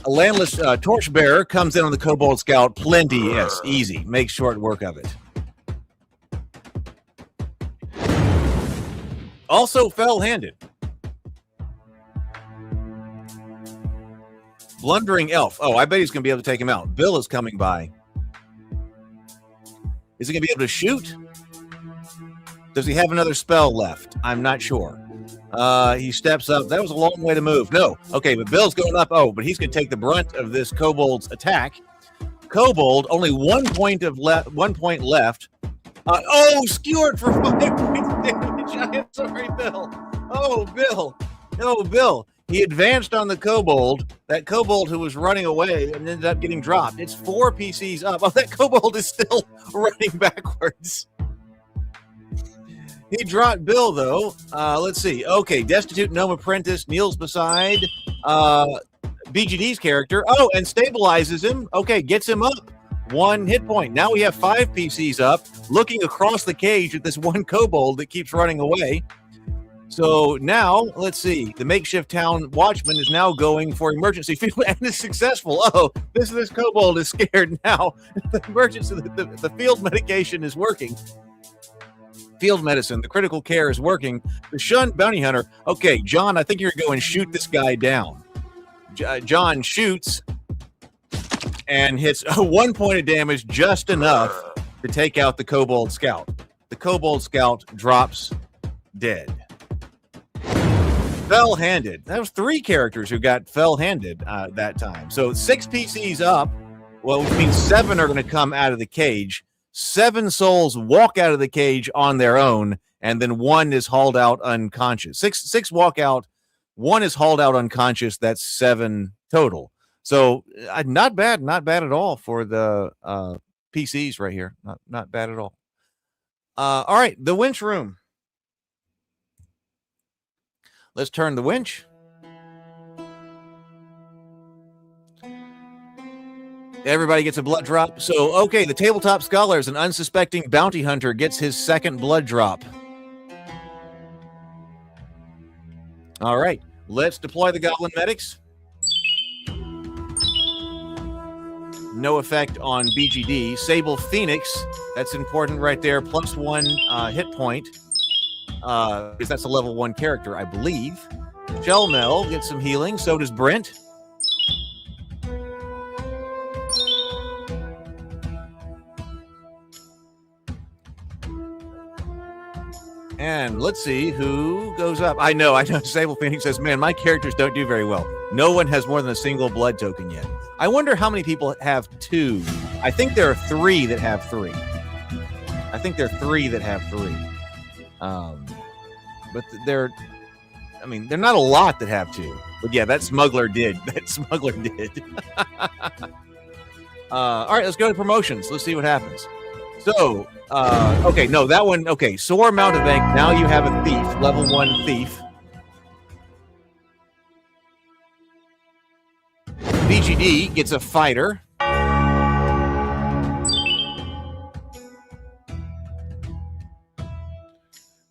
A landless Torchbearer comes in on the Kobold Scout. Plenty, yes, easy. Makes short work of it. Also fell-handed. Blundering Elf. Oh, I bet he's going to be able to take him out. Bill is coming by. Is he going to be able to shoot? Does he have another spell left? I'm not sure. He steps up. That was a long way to move. No. Okay, but Bill's going up. Oh, but he's going to take the brunt of this Kobold's attack. Kobold, only 1 point left. Skewered for 5 points of damage. I'm sorry, Bill. Oh, Bill. No, Bill. He advanced on the Kobold. That Kobold who was running away and ended up getting dropped. It's 4 PCs up. Oh, that Kobold is still running backwards. He dropped Bill, though. Let's see. Okay, Destitute Gnome Apprentice kneels beside BGD's character. Oh, and stabilizes him. Okay, gets him up. 1 hit point. Now we have 5 PCs up, looking across the cage at this one Kobold that keeps running away. So now, let's see. The Makeshift Town Watchman is now going for emergency field, and is successful. Oh, this Kobold is scared now. The emergency, the field medication is working. Field medicine, the critical care is working. The shunned bounty hunter. Okay, John, I think you're going to shoot this guy down. John shoots and hits 1 point of damage, just enough to take out the Kobold Scout. The Kobold Scout drops dead. Fell-handed. That was 3 characters who got fell-handed that time. So 6 PCs up, well, which means 7 are going to come out of the cage. 7 souls walk out of the cage on their own, and then 1 is hauled out unconscious. Six walk out, 1 is hauled out unconscious. That's 7 total. So not bad at all for the PCs right here. Not bad at all. All right, the winch room. Let's turn the winch. Everybody gets a blood drop. So, okay, the tabletop scholar is an unsuspecting bounty hunter, gets his 2nd blood drop. All right, let's deploy the goblin medics. No effect on BGD. Sable Phoenix, that's important right there. +1 hit point. Because that's a level 1 character, I believe. Shellmel gets some healing. So does Brent. And let's see who goes up. I know. Sable Phoenix says, man, my characters don't do very well. No one has more than a single blood token yet. I wonder how many people have 2. I think there are 3 that have 3. But they're not a lot that have 2. But yeah, that smuggler did. All right, let's go to promotions. Let's see what happens. So, okay, no, that one, okay, Soar Mountebank, now you have a thief, level 1 thief. BGD gets a fighter.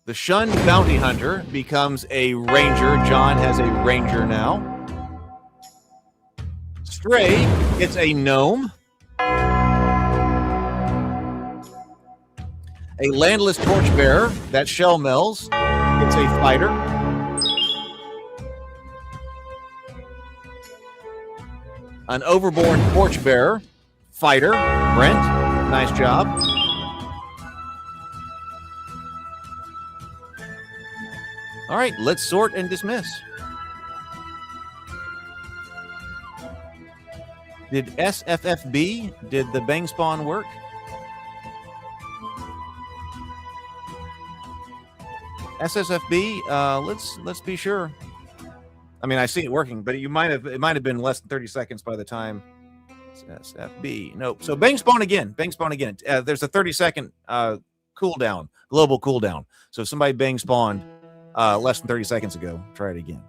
The Shunned Bounty Hunter becomes a ranger. John has a ranger now. Stray gets a gnome. A Landless Torchbearer, that's Shellmel's, gets a fighter. An Overborn Torchbearer, fighter, Brent, nice job. All right, let's sort and dismiss. Did SFFB, did the Bang Spawn work? SSFB, let's be sure. I mean, I see it working, but it might have been less than 30 seconds by the time. SFB, nope. So Bang Spawn again. There's a 30-second cooldown, global cooldown. So if somebody Bang spawned less than 30 seconds ago, try it again.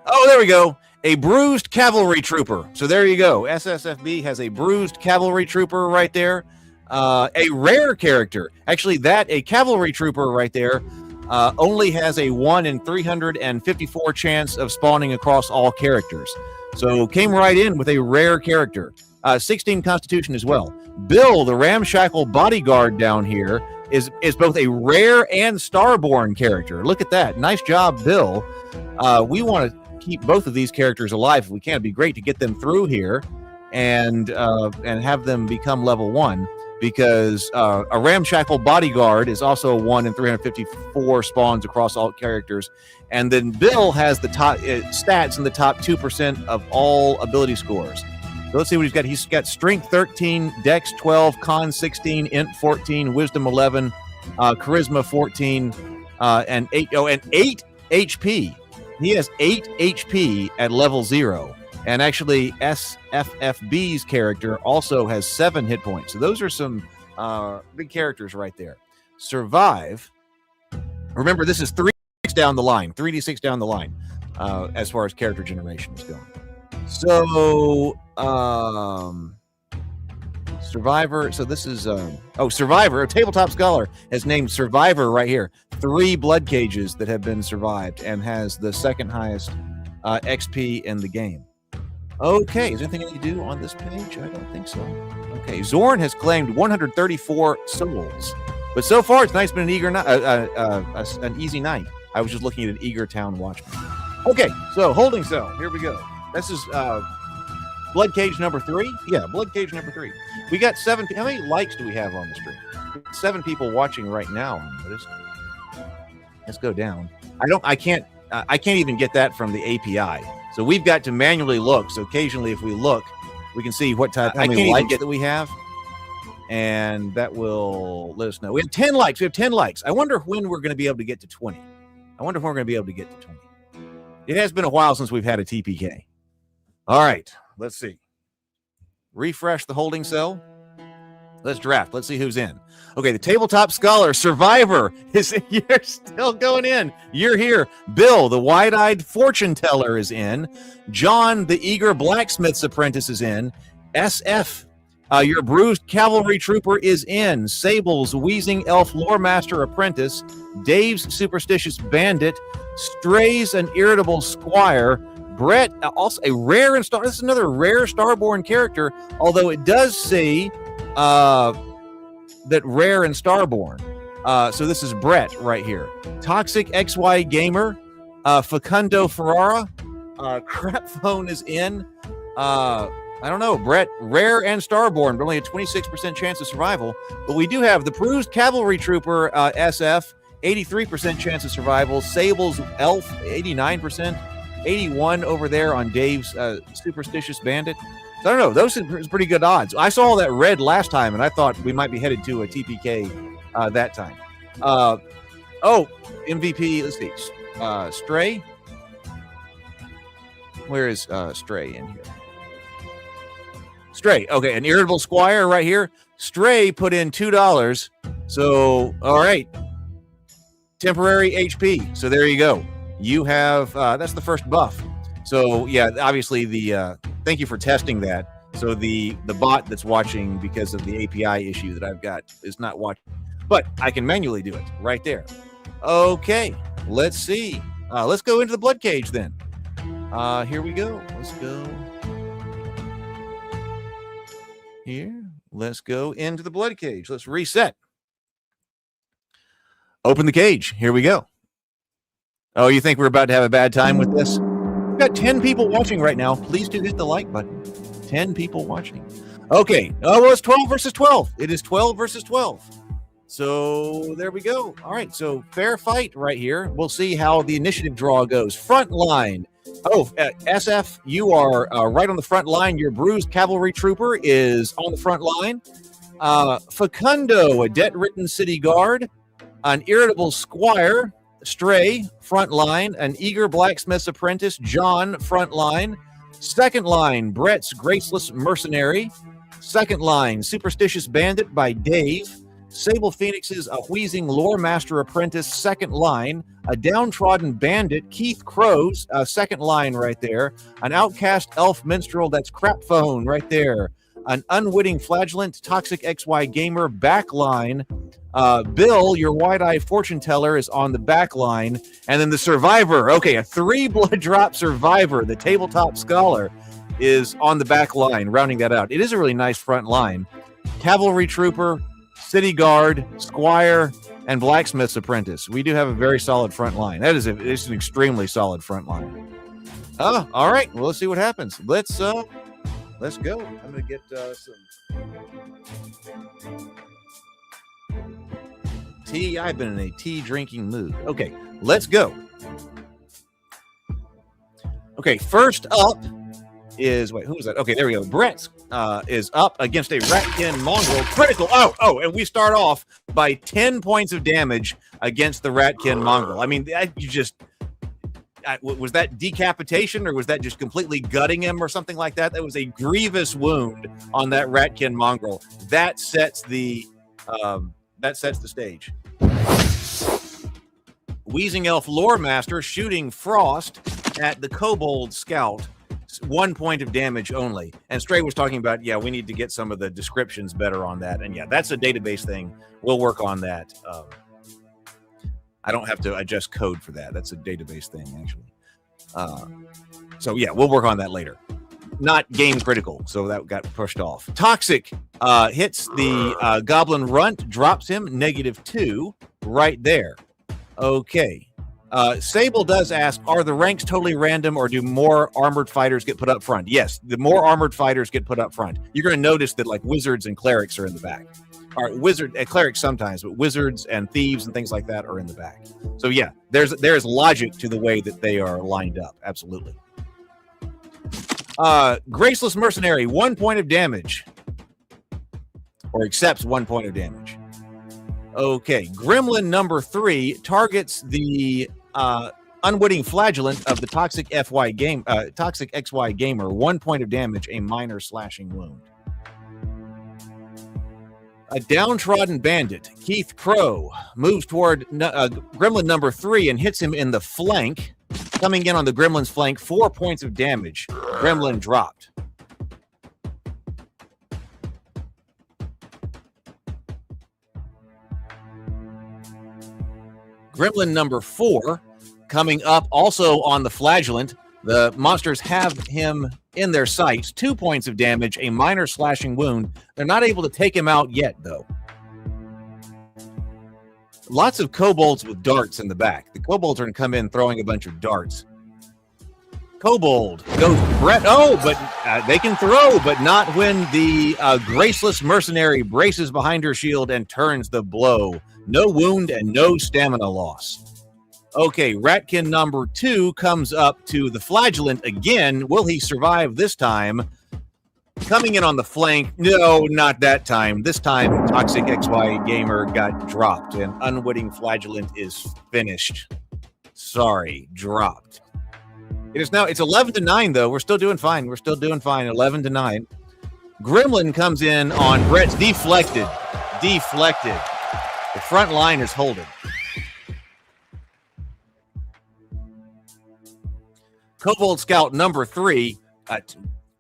Oh, there we go. A bruised cavalry trooper. So there you go. SSFB has a bruised cavalry trooper right there. A rare character. Actually, a cavalry trooper right there only has a 1 in 354 chance of spawning across all characters. So came right in with a rare character. 16 Constitution as well. Bill, the ramshackle bodyguard down here, is both a rare and starborn character. Look at that. Nice job, Bill. We want to keep both of these characters alive if we can. It'd be great to get them through here and have them become level 1. Because a ramshackle bodyguard is also a 1 in 354 spawns across all characters. And then Bill has the top stats in the top 2% of all ability scores. So let's see what he's got. He's got Strength 13, Dex 12, Con 16, Int 14, Wisdom 11, Charisma 14, and 8 HP. He has 8 HP at level 0. And actually, SFFB's character also has 7 hit points. So those are some big characters right there. Survive. Remember, this is 3d6 down the line. 3d6 down the line as far as character generation is going. So, Survivor. So this is, Survivor. A tabletop scholar has named Survivor right here. 3 blood cages that have been survived and has the 2nd highest XP in the game. Okay, is there anything I need to do on this page? I don't think so. Okay, Zorn has claimed 134 souls, but so far it's been an easy night. I was just looking at an eager town watchman. Okay, so holding cell. Here we go. This is blood cage number 3. Yeah, blood cage number 3. We got 7. How many likes do we have on the stream? 7 people watching right now. Let's go down. I can't even get that from the API. So we've got to manually look. So occasionally, if we look, we can see what type. How many likes that we have, and that will let us know. We have 10 likes. We have 10 likes. I wonder when we're going to be able to get to 20. I wonder if we're going to be able to get to 20. It has been a while since we've had a TPK. All right, let's see. Refresh the holding cell. Let's draft. Let's see who's in. Okay, the tabletop scholar survivor is in. You're still going in. You're here. Bill, the wide-eyed fortune teller, is in. John, the eager blacksmith's apprentice, is in. SF, your bruised cavalry trooper, is in. Sable's wheezing elf lore master apprentice. Dave's superstitious bandit. Stray's an irritable squire. Brett, also a rare and star. This is another rare starborn character, although it does say that rare and starborn. So this is Brett right here. Toxic XY gamer, Facundo Ferrara, crap phone is in. I don't know, Brett, rare and starborn, but only a 26% chance of survival. But we do have the bruised cavalry trooper, SF, 83% chance of survival. Sable's elf, 89%. 81 over there on Dave's superstitious bandit. So I don't know. Those are pretty good odds. I saw that red last time, and I thought we might be headed to a TPK that time. MVP. Let's see. Stray. Where is Stray in here? Stray. Okay, an irritable squire right here. Stray put in $2. So, all right. Temporary HP. So there you go. You have, that's the first buff. So yeah, obviously thank you for testing that. So the bot that's watching because of the API issue that I've got is not watching, but I can manually do it right there. Okay, let's see. Let's go into the blood cage then. Here we go. Let's go here. Let's go into the blood cage. Let's reset. Open the cage. Here we go. Oh, you think we're about to have a bad time with this? We've got 10 people watching right now. Please do hit the like button. 10 people watching. Okay. Oh, well, it's 12 versus 12. It is 12 versus 12. So there we go. All right. So fair fight right here. We'll see how the initiative draw goes. Front line. Oh, SF, you are right on the front line. Your bruised cavalry trooper is on the front line. Facundo, a debt-ridden city guard. An irritable squire. Stray, front line. An eager blacksmith's apprentice, John, front line. Second line, Brett's graceless mercenary. Second line, superstitious bandit by Dave. Sable Phoenix's a wheezing lore master apprentice, second line. A downtrodden bandit, Keith Crow's second line right there. An outcast elf minstrel, that's crap phone right there. An unwitting flagellant, toxic XY gamer, back line. Bill, your wide-eyed fortune teller, is on the back line. And then the survivor, okay, a 3 blood drop survivor, the tabletop scholar, is on the back line, rounding that out. It is a really nice front line. Cavalry trooper, city guard, squire, and blacksmith's apprentice. We do have a very solid front line. It's an extremely solid front line. All right. Well, let's see what happens. Let's go. I'm gonna get some tea. I've been in a tea drinking mood. Okay, let's go. Okay, first up is who was that? Okay, there we go. Brett is up against a Ratkin mongrel. Critical. Oh, and we start off by 10 points of damage against the Ratkin mongrel. I mean, was that decapitation or was that just completely gutting him or something like that? That was a grievous wound on that Ratkin mongrel. That sets the stage. Wheezing Elf Lore Master shooting Frost at the Kobold Scout. 1 point of damage only. And Stray was talking about, yeah, we need to get some of the descriptions better on that. And yeah, that's a database thing. We'll work on that. I don't have to adjust code for that. That's a database thing, actually. So yeah, we'll work on that later. Not game critical, so that got pushed off. Toxic hits the Goblin Runt, drops him -2 right there. Okay. Sable does ask, are the ranks totally random or do more armored fighters get put up front? Yes, the more armored fighters get put up front. You're going to notice that like wizards and clerics are in the back. Or clerics sometimes, but wizards and thieves and things like that are in the back. So yeah, there's logic to the way that they are lined up. Absolutely. Graceless Mercenary, 1 point of damage. Or accepts 1 point of damage. Okay, Gremlin number 3 targets the unwitting flagellant of the toxic XY gamer. 1 point of damage, a minor slashing wound. A downtrodden bandit, Keith Crow, moves toward Gremlin number 3 and hits him in the flank. Coming in on the Gremlin's flank, 4 points of damage. Gremlin dropped. Gremlin number 4 coming up also on the flagellant. The monsters have him in their sights. 2 points of damage, a minor slashing wound. They're not able to take him out yet, though. Lots of kobolds with darts in the back. The kobolds are going to come in throwing a bunch of darts. Kobold goes Brett. Oh, but they can throw, but not when the graceless mercenary braces behind her shield and turns the blow. No wound and no stamina loss. Okay, Ratkin number 2 comes up to the flagellant again. Will he survive this time? Coming in on the flank. No, not that time. This time, Toxic XY Gamer got dropped, and Unwitting Flagellant is finished. Sorry, dropped. It's 11-9, though. We're still doing fine. 11-9. Gremlin comes in on Brett's deflected. The front line is holding. Kobold Scout number 3,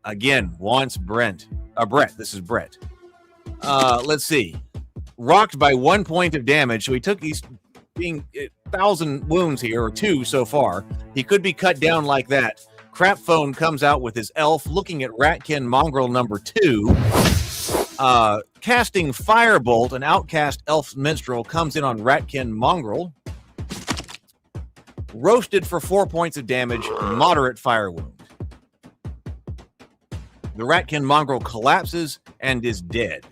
again, wants Brett. This is Brett. Let's see. Rocked by 1 point of damage. So he's being 1,000 wounds here, or 2 so far. He could be cut down like that. Crap Phone comes out with his elf, looking at Ratkin Mongrel number 2. Casting Firebolt, an outcast elf minstrel comes in on Ratkin Mongrel. Roasted for 4 points of damage, moderate fire wound. The Ratkin Mongrel collapses and is dead.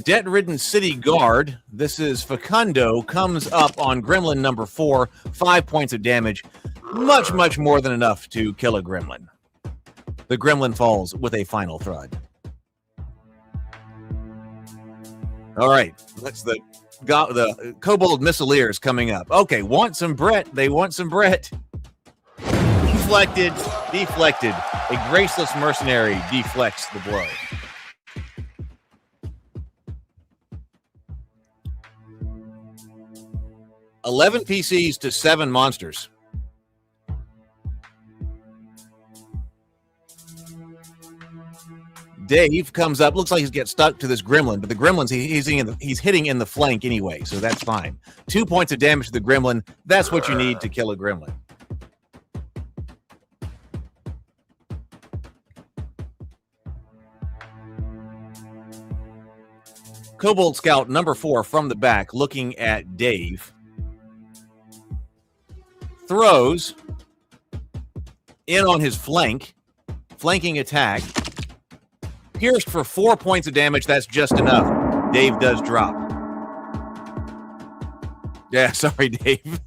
Debt-ridden City Guard, this is Facundo, comes up on Gremlin number 4, 5 points of damage. Much, much more than enough to kill a Gremlin. The Gremlin falls with a final thud. All right, that's the Kobold Missileers coming up. Okay, want some Brett. They want some Brett. Deflected. A graceless mercenary deflects the blow. $11 PCs to 7 monsters. Dave comes up. Looks like he's getting stuck to this Gremlin, but the Gremlin's he's hitting in the flank anyway, so that's fine. 2 points of damage to the Gremlin. That's what you need to kill a Gremlin. Kobold Scout number 4 from the back, looking at Dave. Throws in on his flanking attack. Pierced for 4 points of damage. That's just enough. Dave does drop. Yeah, sorry, Dave.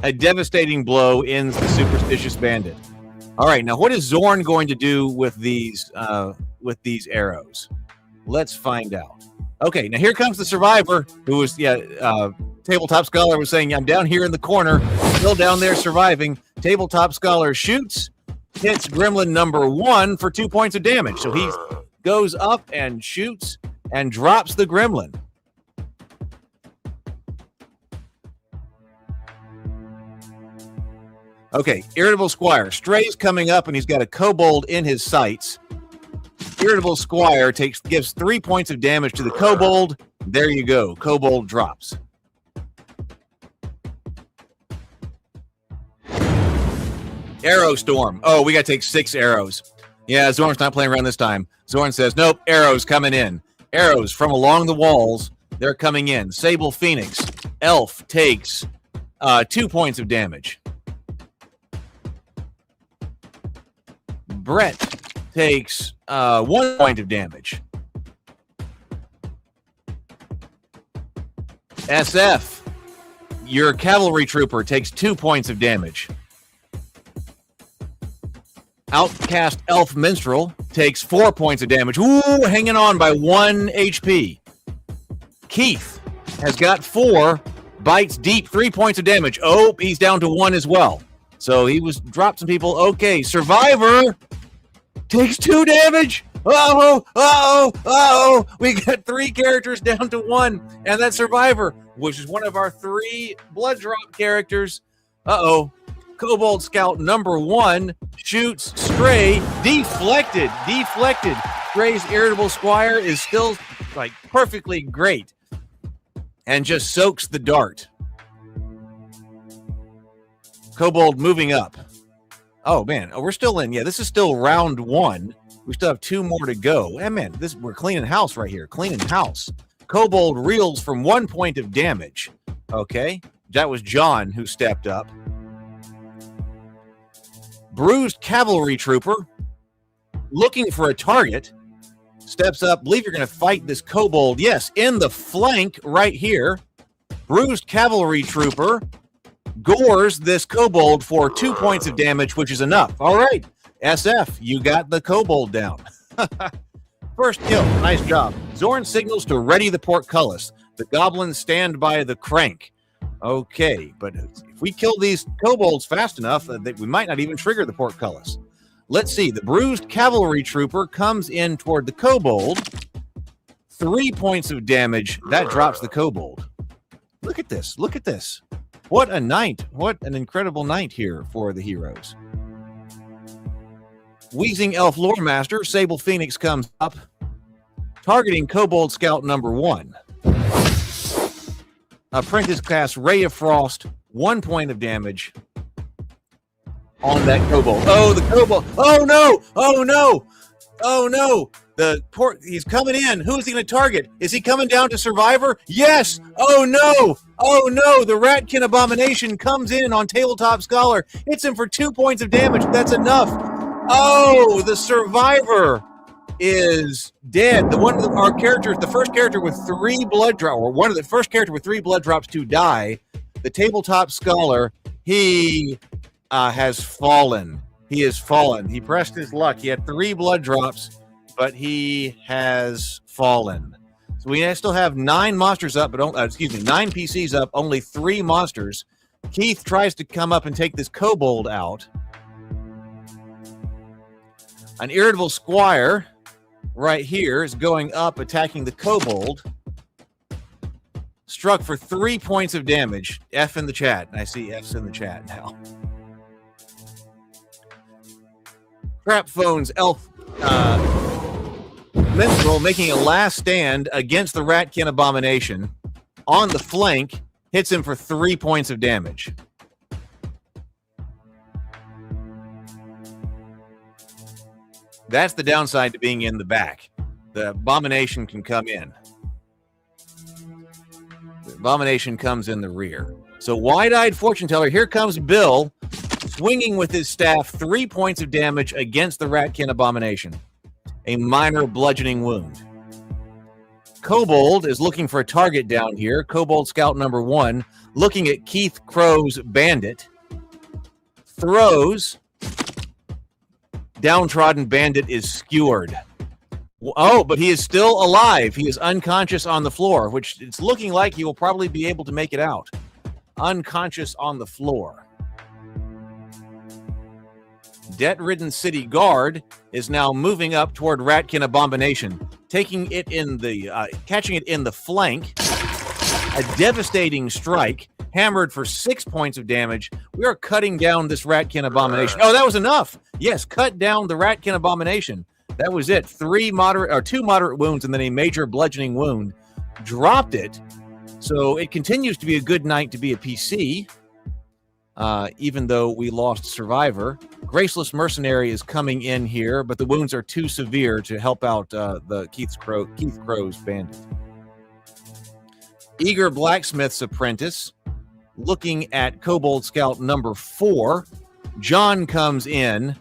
A devastating blow ends the superstitious bandit. All right, now what is Zorn going to do with these arrows? Let's find out. Okay, now here comes the survivor who was, Tabletop Scholar was saying, I'm down here in the corner, still down there surviving. Tabletop Scholar shoots, hits Gremlin number 1 for 2 points of damage. So he goes up and shoots and drops the Gremlin. Okay, Irritable Squire. Stray's coming up and he's got a kobold in his sights. Irritable Squire gives 3 points of damage to the kobold. There you go. Kobold drops. Arrow Storm. Oh, we got to take 6 arrows. Yeah, Zorn's not playing around this time. Zorn says, nope, arrows coming in. Arrows from along the walls They're coming in. Sable Phoenix. Elf takes 2 points of damage. Brett takes 1 point of damage. SF, your cavalry trooper, takes 2 points of damage. Outcast Elf Minstrel takes 4 points of damage. Ooh, hanging on by 1 HP. Keith has got 4, bites deep, 3 points of damage. Oh, he's down to 1 as well. So he was dropped some people. Okay, Survivor takes 2 damage. Uh-oh. We got 3 characters down to 1. And that Survivor, which is one of our 3 blood drop characters. Uh-oh. Kobold Scout number 1 shoots Stray. Deflected. Stray's irritable squire is still like perfectly great. And just soaks the dart. Kobold moving up. Oh, man. Oh, we're still in. Yeah, this is still round 1. We still have 2 more to go. Hey, man, we're cleaning house right here. Cleaning house. Kobold reels from 1 point of damage. Okay. That was John who stepped up. Bruised Cavalry Trooper, looking for a target, steps up. Believe you're going to fight this Kobold. Yes, in the flank right here. Bruised Cavalry Trooper gores this Kobold for 2 points of damage, which is enough. All right, SF, you got the Kobold down. First kill. Nice job. Zorn signals to ready the portcullis. The goblins stand by the crank. Okay, but if we kill these kobolds fast enough, that we might not even trigger the portcullis. Let's see. The bruised cavalry trooper comes in toward the kobold. 3 points of damage. That drops the kobold. Look at this. Look at this. What a night. What an incredible night here for the heroes. Wheezing Elf Lore Master, Sable Phoenix comes up, targeting Kobold Scout number 1. Apprentice cast Ray of Frost, 1 point of damage on that Kobold. Oh, the Kobold. Oh, no. Oh, no. Oh, no. He's coming in. Who is he going to target? Is he coming down to Survivor? Yes. Oh, no. Oh, no. The Ratkin Abomination comes in on Tabletop Scholar. Hits him for 2 points of damage. That's enough. Oh, the Survivor is dead. Our characters, the first character with 3 blood drops, or one of the first character with 3 blood drops to die, the Tabletop Scholar, he has fallen. He has fallen. He pressed his luck. He had 3 blood drops, but he has fallen. So we still have 9 monsters up, but 9 PCs up, only 3 monsters. Keith tries to come up and take this kobold out. An irritable squire right here is going up, attacking the kobold. Struck for 3 points of damage. F in the chat. I see F's in the chat now. Crap Phone's Elf Minstrel making a last stand against the Ratkin Abomination. On the flank, hits him for 3 points of damage. That's the downside to being in the back. The Abomination can come in. The Abomination comes in the rear. So wide-eyed fortune teller, here comes Bill, swinging with his staff, 3 points of damage against the Ratkin Abomination. A minor bludgeoning wound. Kobold is looking for a target down here. Kobold Scout number 1, looking at Keith Crow's bandit. Throws. Downtrodden bandit is skewered. Oh, but he is still alive. He is unconscious on the floor, which it's looking like he will probably be able to make it out. Unconscious on the floor. Debt-ridden City Guard is now moving up toward Ratkin Abomination, taking it in the, catching it in the flank. A devastating strike, hammered for 6 points of damage. We are cutting down this Ratkin Abomination. Oh, that was enough. Yes, cut down the Ratkin Abomination. That was it. 2 moderate wounds and then a major bludgeoning wound. Dropped it. So it continues to be a good night to be a PC. Even though we lost Survivor. Graceless Mercenary is coming in here, but the wounds are too severe to help out the Keith Crow's bandit. Eager Blacksmith's Apprentice, looking at Kobold Scout number 4. John comes in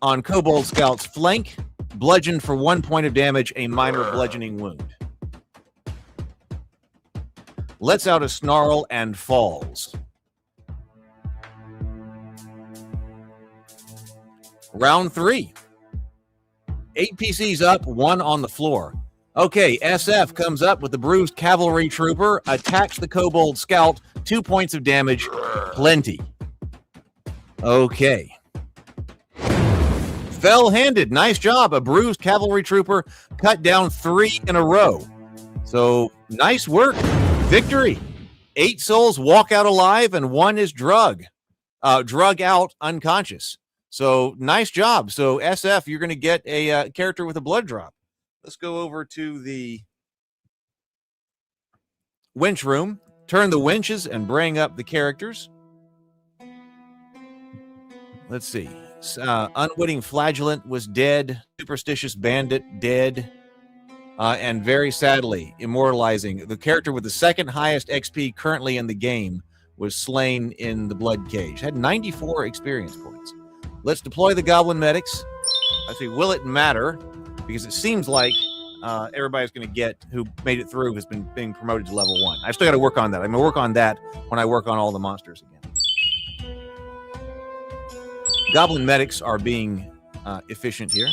on Kobold Scout's flank, bludgeoned for 1 point of damage, a minor bludgeoning wound. Lets out a snarl and falls. Round 3. 8 PCs up, 1 on the floor. Okay, SF comes up with the bruised cavalry trooper, attacks the Kobold Scout, 2 points of damage, plenty. Okay. Fell-handed, nice job. A bruised cavalry trooper cut down 3 in a row. So, nice work. Victory. 8 souls walk out alive, and 1 is drug out unconscious. So, nice job. So, SF, you're going to get a character with a blood drop. Let's go over to the winch room, turn the winches, and bring up the characters. Let's see. Unwitting Flagellant was dead. Superstitious Bandit, dead. And very sadly, immortalizing. The character with the second highest XP currently in the game was slain in the Blood Cage. Had 94 experience points. Let's deploy the Goblin Medics. I see, will it matter? Because it seems like everybody's going to get, who made it through, has been being promoted to level 1. I still got to work on that. I'm going to work on that when I work on all the monsters again. Goblin Medics are being efficient here.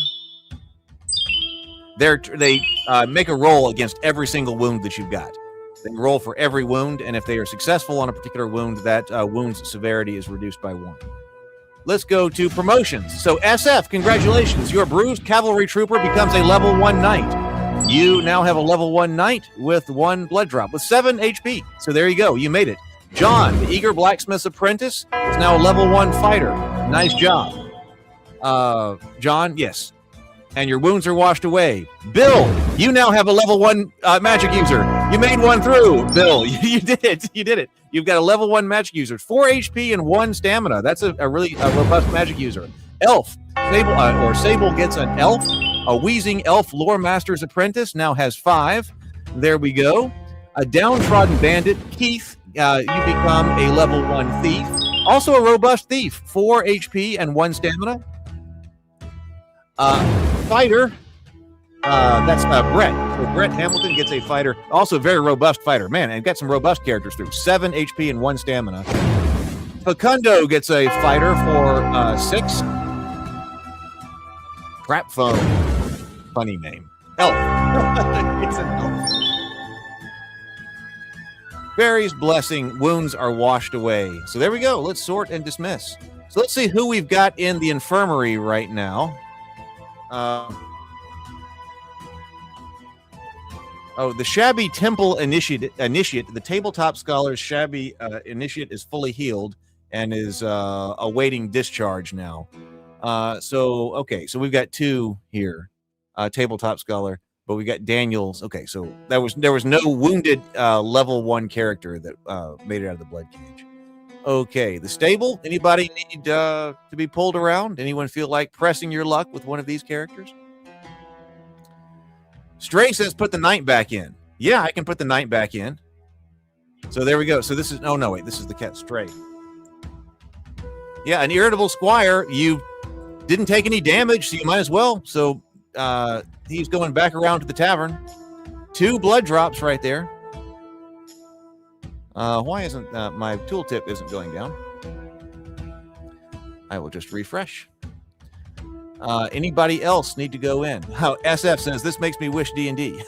They make a roll against every single wound that you've got. They roll for every wound, and if they are successful on a particular wound, that wound's severity is reduced by 1. Let's go to promotions. So SF, congratulations. Your bruised cavalry trooper becomes a level 1 knight. You now have a level 1 knight with 1 blood drop with 7 HP. So there you go. You made it. John, the eager blacksmith's apprentice, is now a level 1 fighter. Nice job. John, yes. And your wounds are washed away. Bill, you now have a level 1 magic user. You made one through, Bill. You did it. You did it. You've got a level 1 magic user. 4 HP and 1 stamina. That's a really robust magic user. Elf. Sable gets an elf. A wheezing elf lore master's apprentice now has 5. There we go. A downtrodden bandit. Keith, you become a level 1 thief. Also a robust thief. 4 HP and 1 stamina. Fighter. That's Brett. So Brett Hamilton gets a fighter. Also a very robust fighter. Man, and got some robust characters through. 7 HP and 1 stamina. Facundo gets a fighter for 6. Trap phone. Funny name. Elf. It's an elf. Fairy's blessing. Wounds are washed away. So there we go. Let's sort and dismiss. So let's see who we've got in the infirmary right now. The Shabby Temple Initiate, the Tabletop Scholar's Shabby Initiate is fully healed and is awaiting discharge now. So we've got 2 here, Tabletop Scholar, but we got Daniel's. Okay, so there was no wounded level 1 character that made it out of the Blood Cage. Okay, the stable. Anybody need to be pulled around? Anyone feel like pressing your luck with one of these characters? Stray says put the knight back in. Yeah, I can put the knight back in. So there we go. So this is, oh no, wait, this is the cat Stray. Yeah, an irritable squire. You didn't take any damage, so you might as well. So he's going back around to the tavern. 2 blood drops right there. Why isn't my tooltip isn't going down? I will just refresh. Anybody else need to go in? SF says, this makes me wish D&D.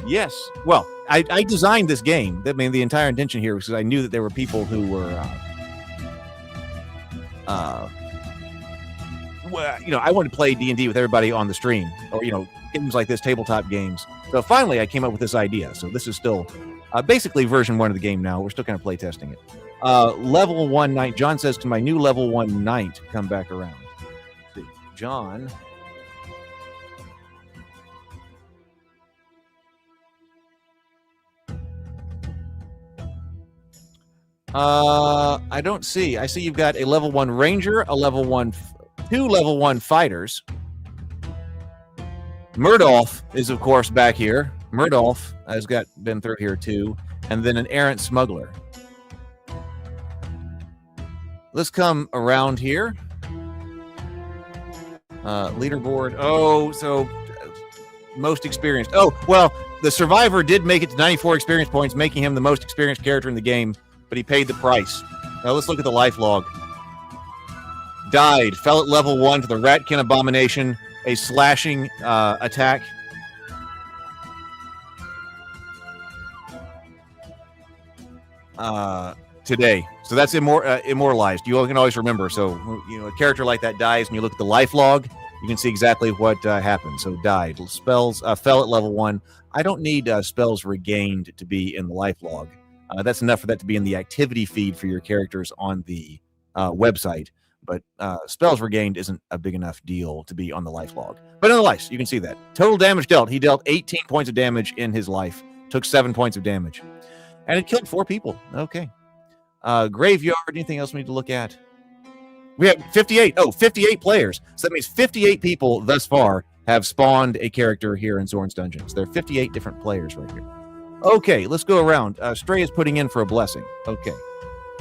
Yes. Well, I designed this game. I mean, the entire intention here was because I knew that there were people who were, I wanted to play D&D with everybody on the stream, or, games like this, tabletop games. So finally, I came up with this idea. So this is still basically version 1 of the game now. We're still kind of play testing it. Level 1 knight. John says, can my new level 1 knight come back around? Let's see. John. I don't see. I see you've got a level 1 ranger, a level 1, 2 level 1 fighters. Murdolph is, of course, back here. Murdolph has been through here too, and then an errant smuggler. Let's come around here. Leaderboard. Oh, so most experienced. Oh, well, the survivor did make it to 94 experience points, making him the most experienced character in the game, but he paid the price. Now let's look at the life log. Died. Fell at level 1 to the Ratkin Abomination, a slashing attack. Today. So that's immortalized. You can always remember. So, a character like that dies, and you look at the life log, you can see exactly what happened. So died. Spells fell at level 1. I don't need spells regained to be in the life log. That's enough for that to be in the activity feed for your characters on the website. But spells regained isn't a big enough deal to be on the life log. But nonetheless, you can see that. Total damage dealt. He dealt 18 points of damage in his life. Took 7 points of damage. And it killed 4 people. Okay. Graveyard. Anything else we need to look at? We have 58. Oh, 58 players. So that means 58 people thus far have spawned a character here in Zorn's Dungeons. There are 58 different players right here. Okay, let's go around. Stray is putting in for a blessing. Okay.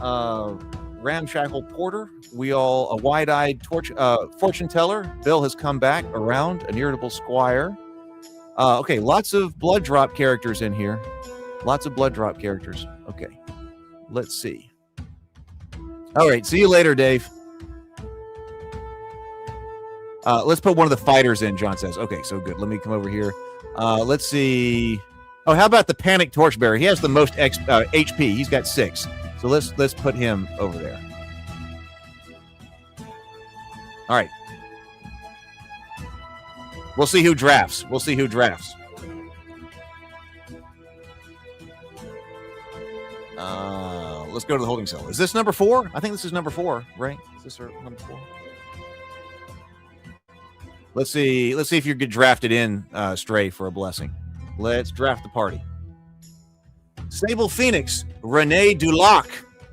Ramshackle Porter. A wide-eyed fortune teller. Bill has come back around. An irritable squire. Okay, lots of blood drop characters in here. Lots of blood drop characters. Okay. Let's see. All right, see you later, Dave. Let's put one of the fighters in, John says. Okay, so good. Let me come over here. Let's see. Oh, how about the Panic Torchbearer? He has the most HP. He's got 6. So let's put him over there. All right. We'll see who drafts. Let's go to the holding cell. Is this number 4? I think this is number 4, right? Is this number 4? Let's see if you get drafted in, Stray, for a blessing. Let's draft the party. Sable Phoenix, Renee Dulac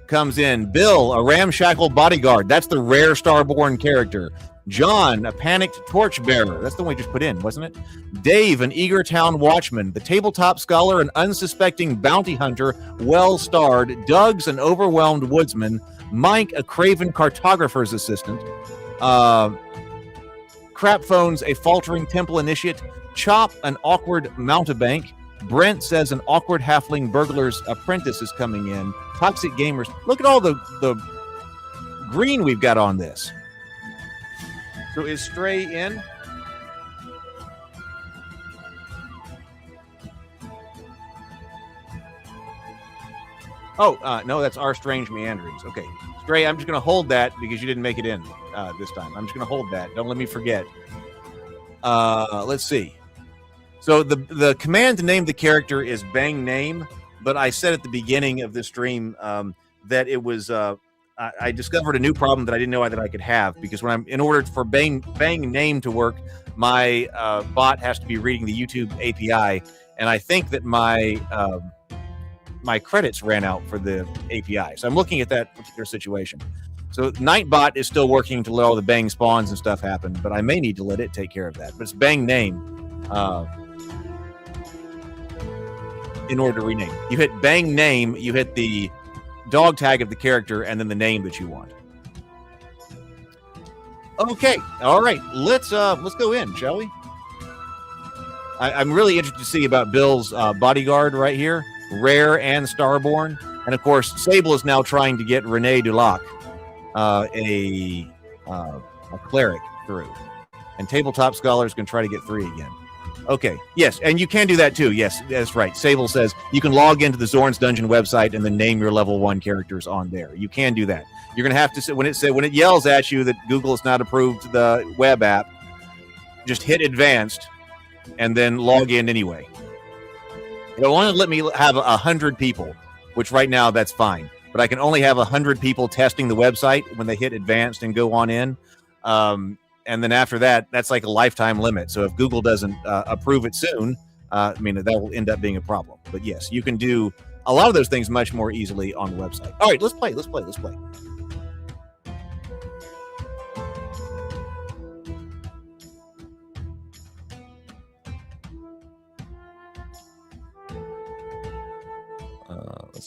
comes in. Bill, a ramshackle bodyguard. That's the rare Starborn character. John, a panicked torchbearer. That's the one we just put in, wasn't it? Dave, an eager town watchman. The tabletop scholar, an unsuspecting bounty hunter, well-starred. Doug's an overwhelmed woodsman. Mike, a craven cartographer's assistant. Crapphones, a faltering temple initiate. Chop, an awkward mountebank. Brent says an awkward halfling burglar's apprentice is coming in. Toxic gamers. Look at all the green we've got on this. So is Stray in? Oh, no, that's our strange meanderings. Okay. Stray, I'm just going to hold that because you didn't make it in this time. I'm just going to hold that. Don't let me forget. Let's see. So the command to name the character is bang name, but I said at the beginning of this stream that it was I discovered a new problem that I didn't know that I could have, because in order for bang name to work, my bot has to be reading the YouTube API, and I think that my credits ran out for the API. So I'm looking at that particular situation. So Nightbot is still working to let all the bang spawns and stuff happen, but I may need to let it take care of that. But it's bang name in order to rename. You hit bang name, you hit the dog tag of the character, and then the name that you want. Okay, all right. Let's go in, shall we? I'm really interested to see about Bill's bodyguard right here, rare and starborn, and of course Sable is now trying to get Renee Dulac, a cleric, through, and tabletop scholars can try to get 3 again. Okay, yes, and you can do that too. Yes, that's right. Sable says you can log into the Zorn's Dungeon website and then name your level 1 characters on there. You can do that. You're gonna have to, when it yells at you that Google has not approved the web app, just hit advanced and then log in anyway. It'll only let me have 100 people, which right now that's fine. But I can only have 100 people testing the website when they hit advanced and go on in. And then after that, that's like a lifetime limit. So if Google doesn't approve it soon, that will end up being a problem. But yes, you can do a lot of those things much more easily on the website. All right, let's play.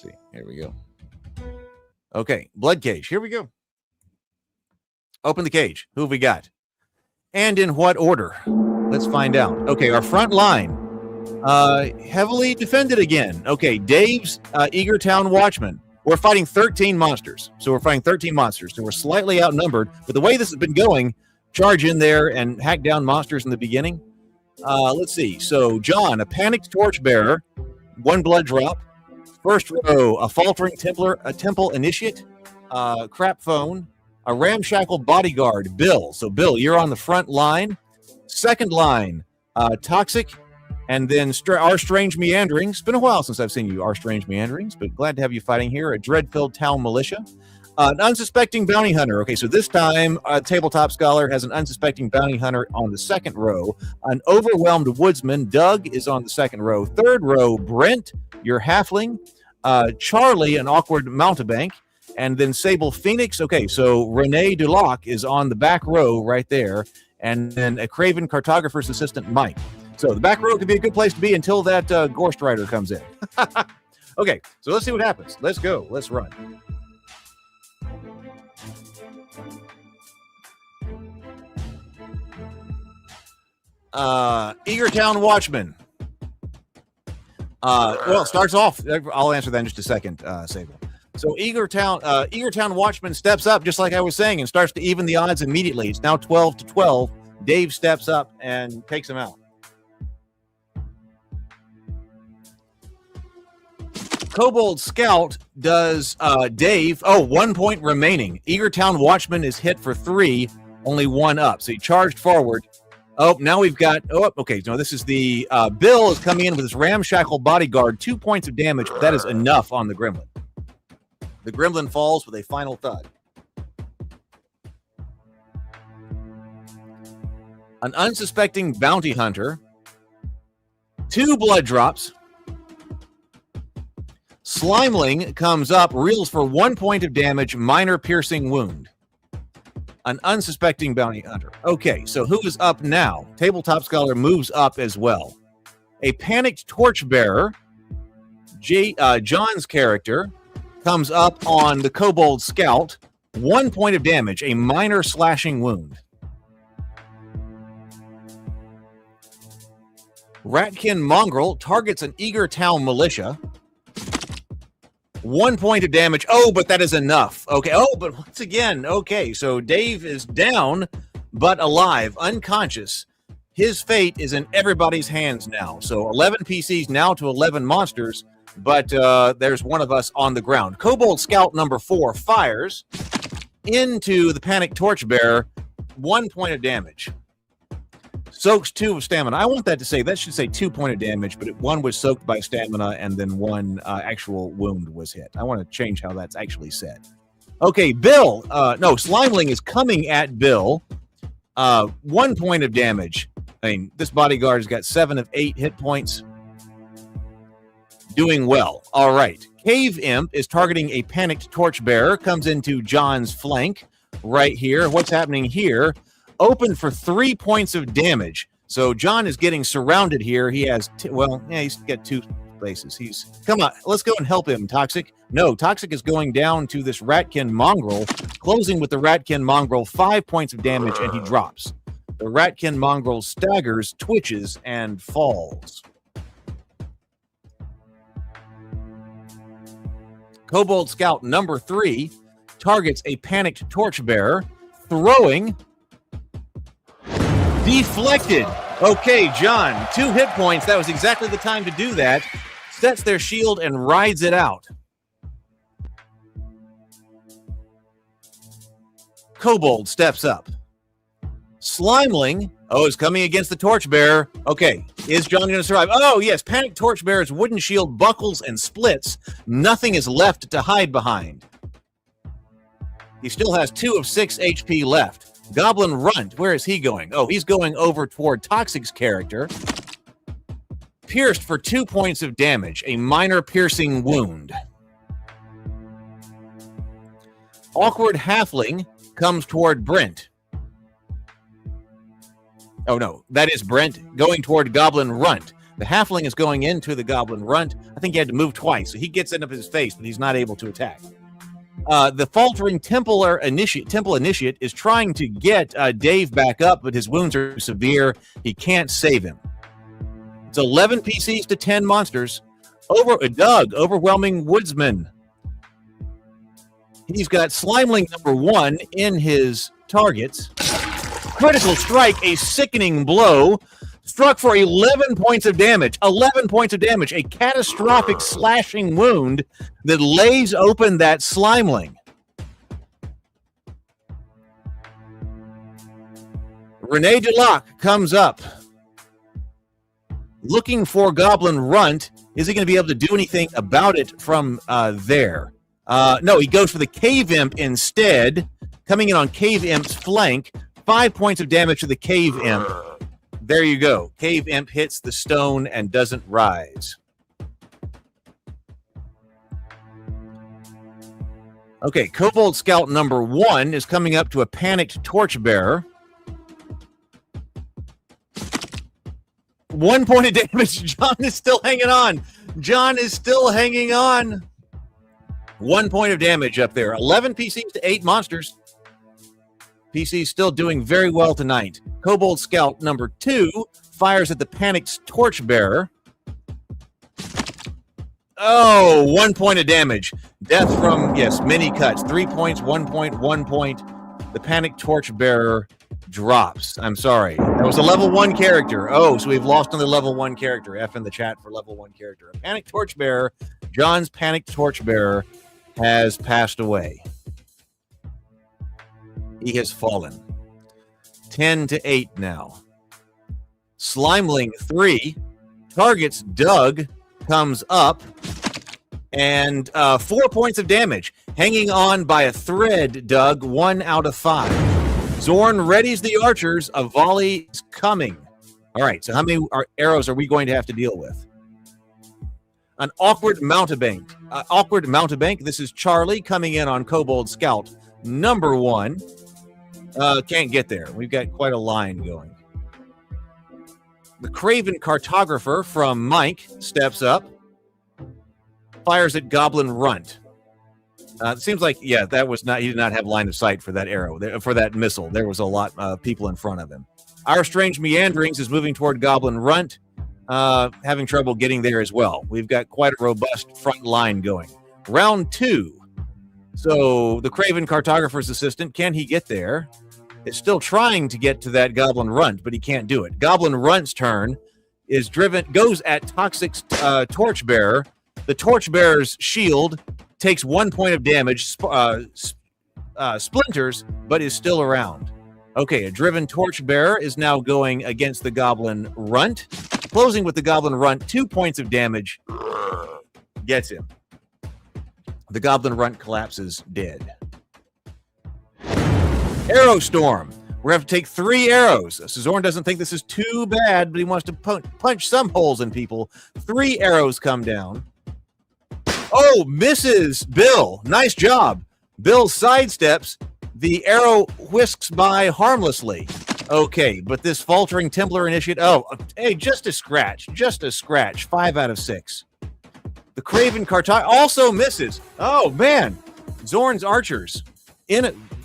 see. Here we go. Okay, blood cage. Here we go. Open the cage. Who have we got? And in what order? Let's find out. Okay, our front line. Heavily defended again. Okay, Dave's Eager Town Watchman. We're fighting 13 monsters. So we're slightly outnumbered. But the way this has been going, charge in there and hack down monsters in the beginning. Let's see. So John, a panicked torchbearer, 1 blood drop. First row, a faltering Templar, a temple initiate, crap phone, a ramshackle bodyguard, Bill. So Bill, you're on the front line. Second line, toxic, and then our strange meanderings. It's been a while since I've seen you, our strange meanderings, but glad to have you fighting here. A dread-filled town militia, an unsuspecting bounty hunter. Okay, so this time, Tabletop Scholar has an unsuspecting bounty hunter on the second row. An overwhelmed woodsman, Doug, is on the second row. Third row, Brent, your halfling. Charlie, an awkward mountebank. And then Sable Phoenix. Okay, so Renee Dulac is on the back row right there. And then a Craven cartographer's assistant, Mike. So the back row could be a good place to be until that Gorestrider comes in. Okay, so let's see what happens. Let's go. Let's run. Eager Town Watchman. Well, it starts off. I'll answer that in just a second, Sable. So Eager Town Watchman steps up, just like I was saying, and starts to even the odds immediately. It's now 12-12. Dave steps up and takes him out. Kobold Scout does Dave. Oh, 1 point remaining. Eager Town Watchman is hit for 3, only 1 up. So he charged forward. Oh, now we've got. Oh, okay. No, this is the Bill is coming in with his ramshackle bodyguard. 2 points of damage, but that is enough on the gremlin. The gremlin falls with a final thud. An unsuspecting bounty hunter. 2 blood drops. Slimeling comes up, reels for 1 point of damage, minor piercing wound. An unsuspecting bounty hunter. Okay, so who is up now? Tabletop Scholar moves up as well. A panicked torchbearer, John's character, comes up on the Kobold Scout. 1 point of damage, a minor slashing wound. Ratkin Mongrel targets an Eager Town militia. 1 point of damage. Oh, but that is enough. Okay. Oh, but once again, okay. So Dave is down, but alive, unconscious. His fate is in everybody's hands now. So 11 PCs now to 11 monsters, but there's one of us on the ground. Kobold Scout number 4 fires into the panicked torchbearer. 1 point of damage. Soaks 2 of stamina. I want that to say, that should say 2 point of damage, but 1 was soaked by stamina and then 1 actual wound was hit. I want to change how that's actually said. Okay, Bill. No, Slimeling is coming at Bill. 1 point of damage. I mean, this bodyguard's got 7 of 8 hit points. Doing well. All right. Cave Imp is targeting a panicked torchbearer. Comes into John's flank right here. What's happening here? Open for 3 points of damage. So John is getting surrounded here. He has, he's got 2 places. Come on, let's go and help him, Toxic. No, Toxic is going down to this Ratkin Mongrel, closing with the Ratkin Mongrel, 5 points of damage, and he drops. The Ratkin Mongrel staggers, twitches, and falls. Kobold Scout number 3 targets a panicked torchbearer, throwing. Deflected. Okay, John, 2 hit points. That was exactly the time to do that. Sets their shield and rides it out. Kobold steps up. Slimeling, is coming against the torchbearer. Okay, is John going to survive? Oh, yes, panicked torchbearer's wooden shield buckles and splits. Nothing is left to hide behind. He still has 2 of 6 HP left. Goblin Runt, where is he going? Oh, he's going over toward Toxic's character. Pierced for 2 points of damage, a minor piercing wound. Awkward Halfling comes toward Brent. Oh, no, that is Brent going toward Goblin Runt. The halfling is going into the goblin runt. I think he had to move twice, so he gets into his face, but he's not able to attack. The faltering temple initiate is trying to get Dave back up, but his wounds are severe. He can't save him. It's 11 PCs to 10 monsters. Doug, overwhelming woodsman. He's got Slimeling number 1 in his targets. Critical strike, a sickening blow. Struck for 11 points of damage. 11 points of damage. A catastrophic slashing wound that lays open that Slimeling. Rene Delac comes up. Looking for Goblin Runt. Is he going to be able to do anything about it from there? No, he goes for the Cave Imp instead. Coming in on Cave Imp's flank. 5 points of damage to the Cave Imp. There you go. Cave Imp hits the stone and doesn't rise. Okay, Kobold Scout number 1 is coming up to a panicked Torchbearer. 1 point of damage. John is still hanging on. John is still hanging on. 1 point of damage up there. 11 PCs to 8 monsters. PC still doing very well tonight. Kobold Scout number 2 fires at the panicked Torchbearer. Oh, 1 point of damage. Death from, yes, mini cuts. 3 points, 1 point, 1 point. The panicked Torchbearer drops. I'm sorry. That was a level 1 character. Oh, so we've lost another level 1 character. F in the chat for level 1 character. A panicked Torchbearer, John's panicked Torchbearer, has passed away. He has fallen. 10 to 8 now. Slimeling 3 targets Doug, comes up, and 4 points of damage. Hanging on by a thread, Doug, 1 out of 5. Zorn readies the archers. A volley is coming. All right, so how many arrows are we going to have to deal with? An awkward mountebank. This is Charlie coming in on Kobold Scout number 1. Can't get there. We've got quite a line going. The Craven Cartographer from Mike steps up, fires at Goblin Runt. It seems like, yeah, that was not. He did not have line of sight for that arrow, for that missile. There was a lot of people in front of him. Our Strange Meanderings is moving toward Goblin Runt, having trouble getting there as well. We've got quite a robust front line going. Round 2. So the Craven Cartographer's assistant, can he get there? Is still trying to get to that Goblin Runt, but he can't do it. Goblin Runt's turn is goes at Toxic Torchbearer. The Torchbearer's shield takes 1 point of damage, splinters, but is still around. Okay, a Driven Torchbearer is now going against the Goblin Runt. Closing with the Goblin Runt, 2 points of damage. Gets him. The Goblin Runt collapses dead. Arrow Storm. We're going to have to take 3 arrows. Zorn doesn't think this is too bad, but he wants to punch some holes in people. 3 arrows come down. Oh, misses Bill. Nice job. Bill sidesteps. The arrow whisks by harmlessly. Okay, but this faltering Templar initiate. Oh, hey, just a scratch. Just a scratch. 5 out of 6. The Craven Cartographer also misses. Oh, man. Zorn's archers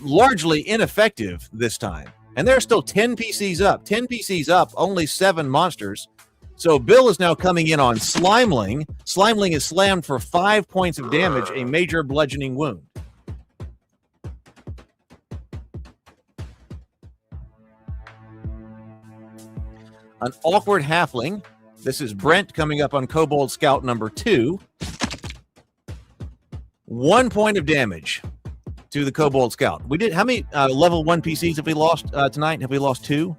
largely ineffective this time. And there are still 10 PCs up. 10 PCs up, only 7 monsters. So Bill is now coming in on Slimeling. Slimeling is slammed for 5 points of damage, a major bludgeoning wound. An awkward halfling. This is Brent coming up on Kobold Scout number 2. 1 point of damage to the Kobold Scout. We did, how many level 1 PCs have we lost tonight? Have we lost 2?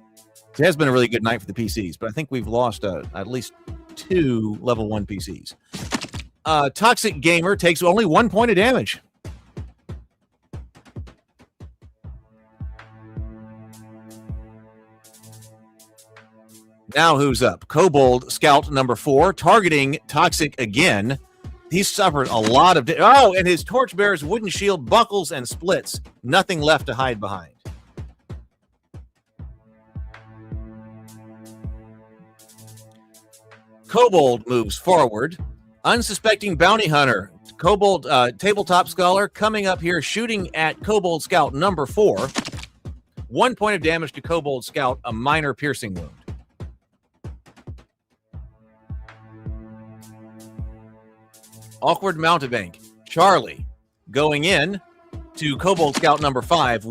It has been a really good night for the PCs, but I think we've lost at least 2 level 1 PCs. Toxic Gamer takes only 1 point of damage. Now who's up? Kobold Scout number 4, targeting Toxic again. He's suffered a lot of... Oh, and his Torchbearer's wooden shield buckles and splits. Nothing left to hide behind. Kobold moves forward. Unsuspecting bounty hunter, Kobold tabletop scholar coming up here, shooting at Kobold Scout number 4. 1 point of damage to Kobold Scout, a minor piercing wound. Awkward mountebank, Charlie, going in to Kobold Scout number 5.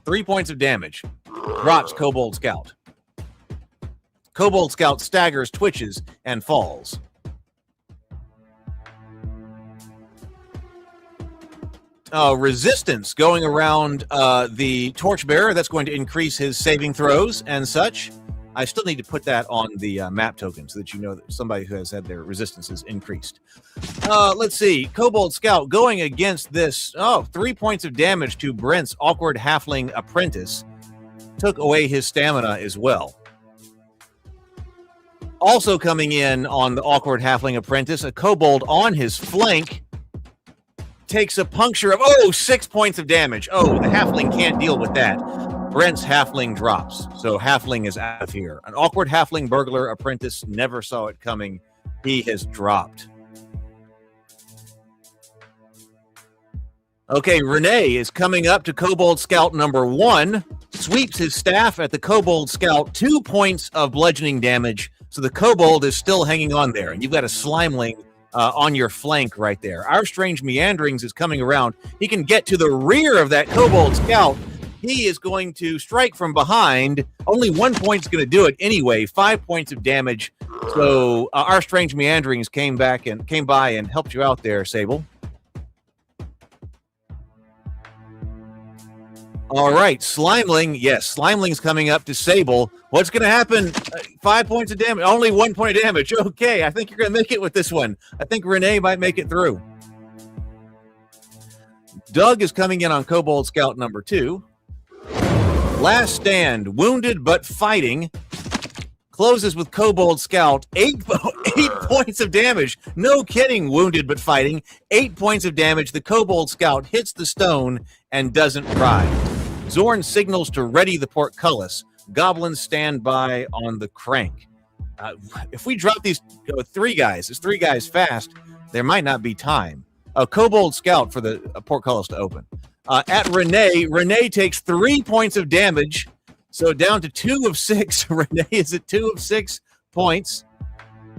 3 points of damage. Drops Kobold Scout. Kobold Scout staggers, twitches, and falls. Resistance going around the Torchbearer. That's going to increase his saving throws and such. I still need to put that on the map token so that you know that somebody who has had their resistances increased. Let's see. Kobold Scout going against this. 3 points of damage to Brent's awkward halfling apprentice. Took away his stamina as well. Also coming in on the awkward halfling apprentice, a kobold on his flank takes a puncture of 6 points of damage. The halfling can't deal with that. Brent's halfling drops, so halfling is out of here. An awkward halfling burglar apprentice never saw it coming. He has dropped. Okay, Renee is coming up to Kobold Scout number 1, sweeps his staff at the Kobold Scout, 2 points of bludgeoning damage, so the kobold is still hanging on there, and you've got a slimeling on your flank right there. Our Strange Meanderings is coming around. He can get to the rear of that Kobold Scout. He is going to strike from behind. Only 1 point's going to do it anyway. 5 points of damage. So Our Strange Meanderings came by and helped you out there, Sable. All right, Slimeling. Yes, Slimeling's coming up to Sable. What's going to happen? 5 points of damage. Only 1 point of damage. Okay, I think you're going to make it with this one. I think Renee might make it through. Doug is coming in on Kobold Scout number 2. Last stand, wounded but fighting. Closes with Kobold Scout. 8 points of damage. No kidding, wounded but fighting. 8 points of damage. The Kobold Scout hits the stone and doesn't rise. Zorn signals to ready the portcullis. Goblins stand by on the crank. If we drop these 3 guys, it's 3 guys fast, there might not be time. A Kobold Scout for the portcullis to open. At Renee, Renee takes 3 points of damage, so down to 2 of 6. Renee is at 2 of 6 points.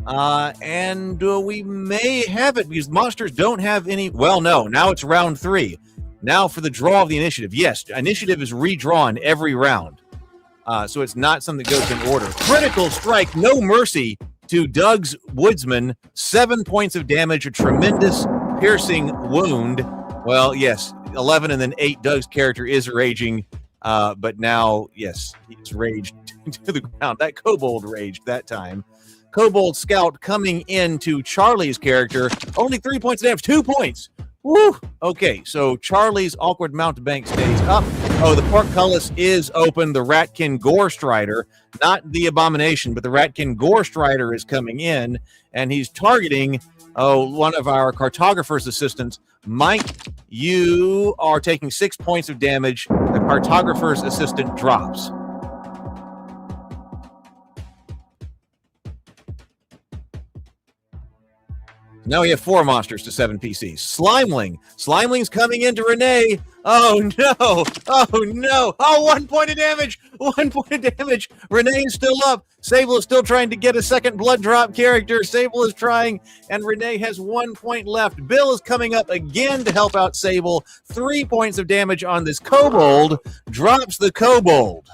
And we may have it because monsters don't have any. Well, no, now it's round 3. Now for the draw of the initiative. Yes, initiative is redrawn every round. So it's not something that goes in order. Critical strike, no mercy to Doug's Woodsman. 7 points of damage, a tremendous piercing wound. Well, yes, 11 and then 8. Doug's character is raging. But now, yes, he's raged to the ground. That kobold raged that time. Kobold Scout coming into Charlie's character. Only 3 points of damage. 2 points. Woo! Okay, so Charlie's awkward mountebank stays up. The portcullis is open. The Ratkin Gorestrider, not the Abomination, but the Ratkin Gorestrider is coming in, and he's targeting one of our cartographer's assistants. Mike, you are taking 6 points of damage. The cartographer's assistant drops. Now we have 4 monsters to 7 PCs. Slimeling. Slimeling's coming into Renee. Oh, no. Oh, no. 1 point of damage. 1 point of damage. Renee is still up. Sable is still trying to get a second blood drop character. Sable is trying, and Renee has 1 point left. Bill is coming up again to help out Sable. 3 points of damage on this kobold. Drops the kobold.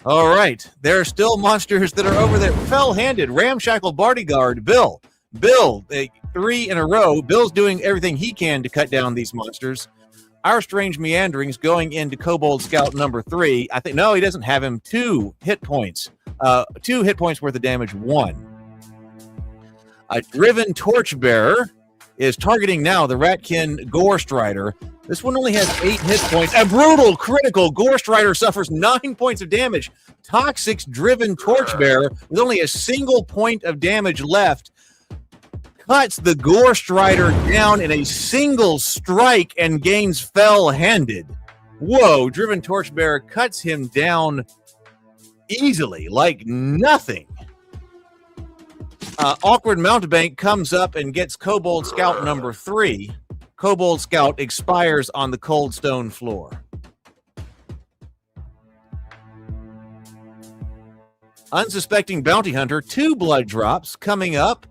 All right. There are still monsters that are over there. Fell-handed. Ramshackle bodyguard. Bill, 3 in a row. Bill's doing everything he can to cut down these monsters. Our Strange Meanderings going into Kobold Scout number 3. I think, no, he doesn't have him. 2 hit points. 2 hit points worth of damage. 1. A Driven Torchbearer is targeting now the Ratkin Gorestrider. This one only has 8 hit points. A brutal critical. Gorestrider suffers 9 points of damage. Toxic's Driven Torchbearer with only a single point of damage left cuts the Gorestrider down in a single strike and gains fell-handed. Whoa, Driven Torchbearer cuts him down easily, like nothing. Awkward Mountebank comes up and gets Kobold Scout number 3. Kobold Scout expires on the cold stone floor. Unsuspecting Bounty Hunter, 2 blood drops coming up,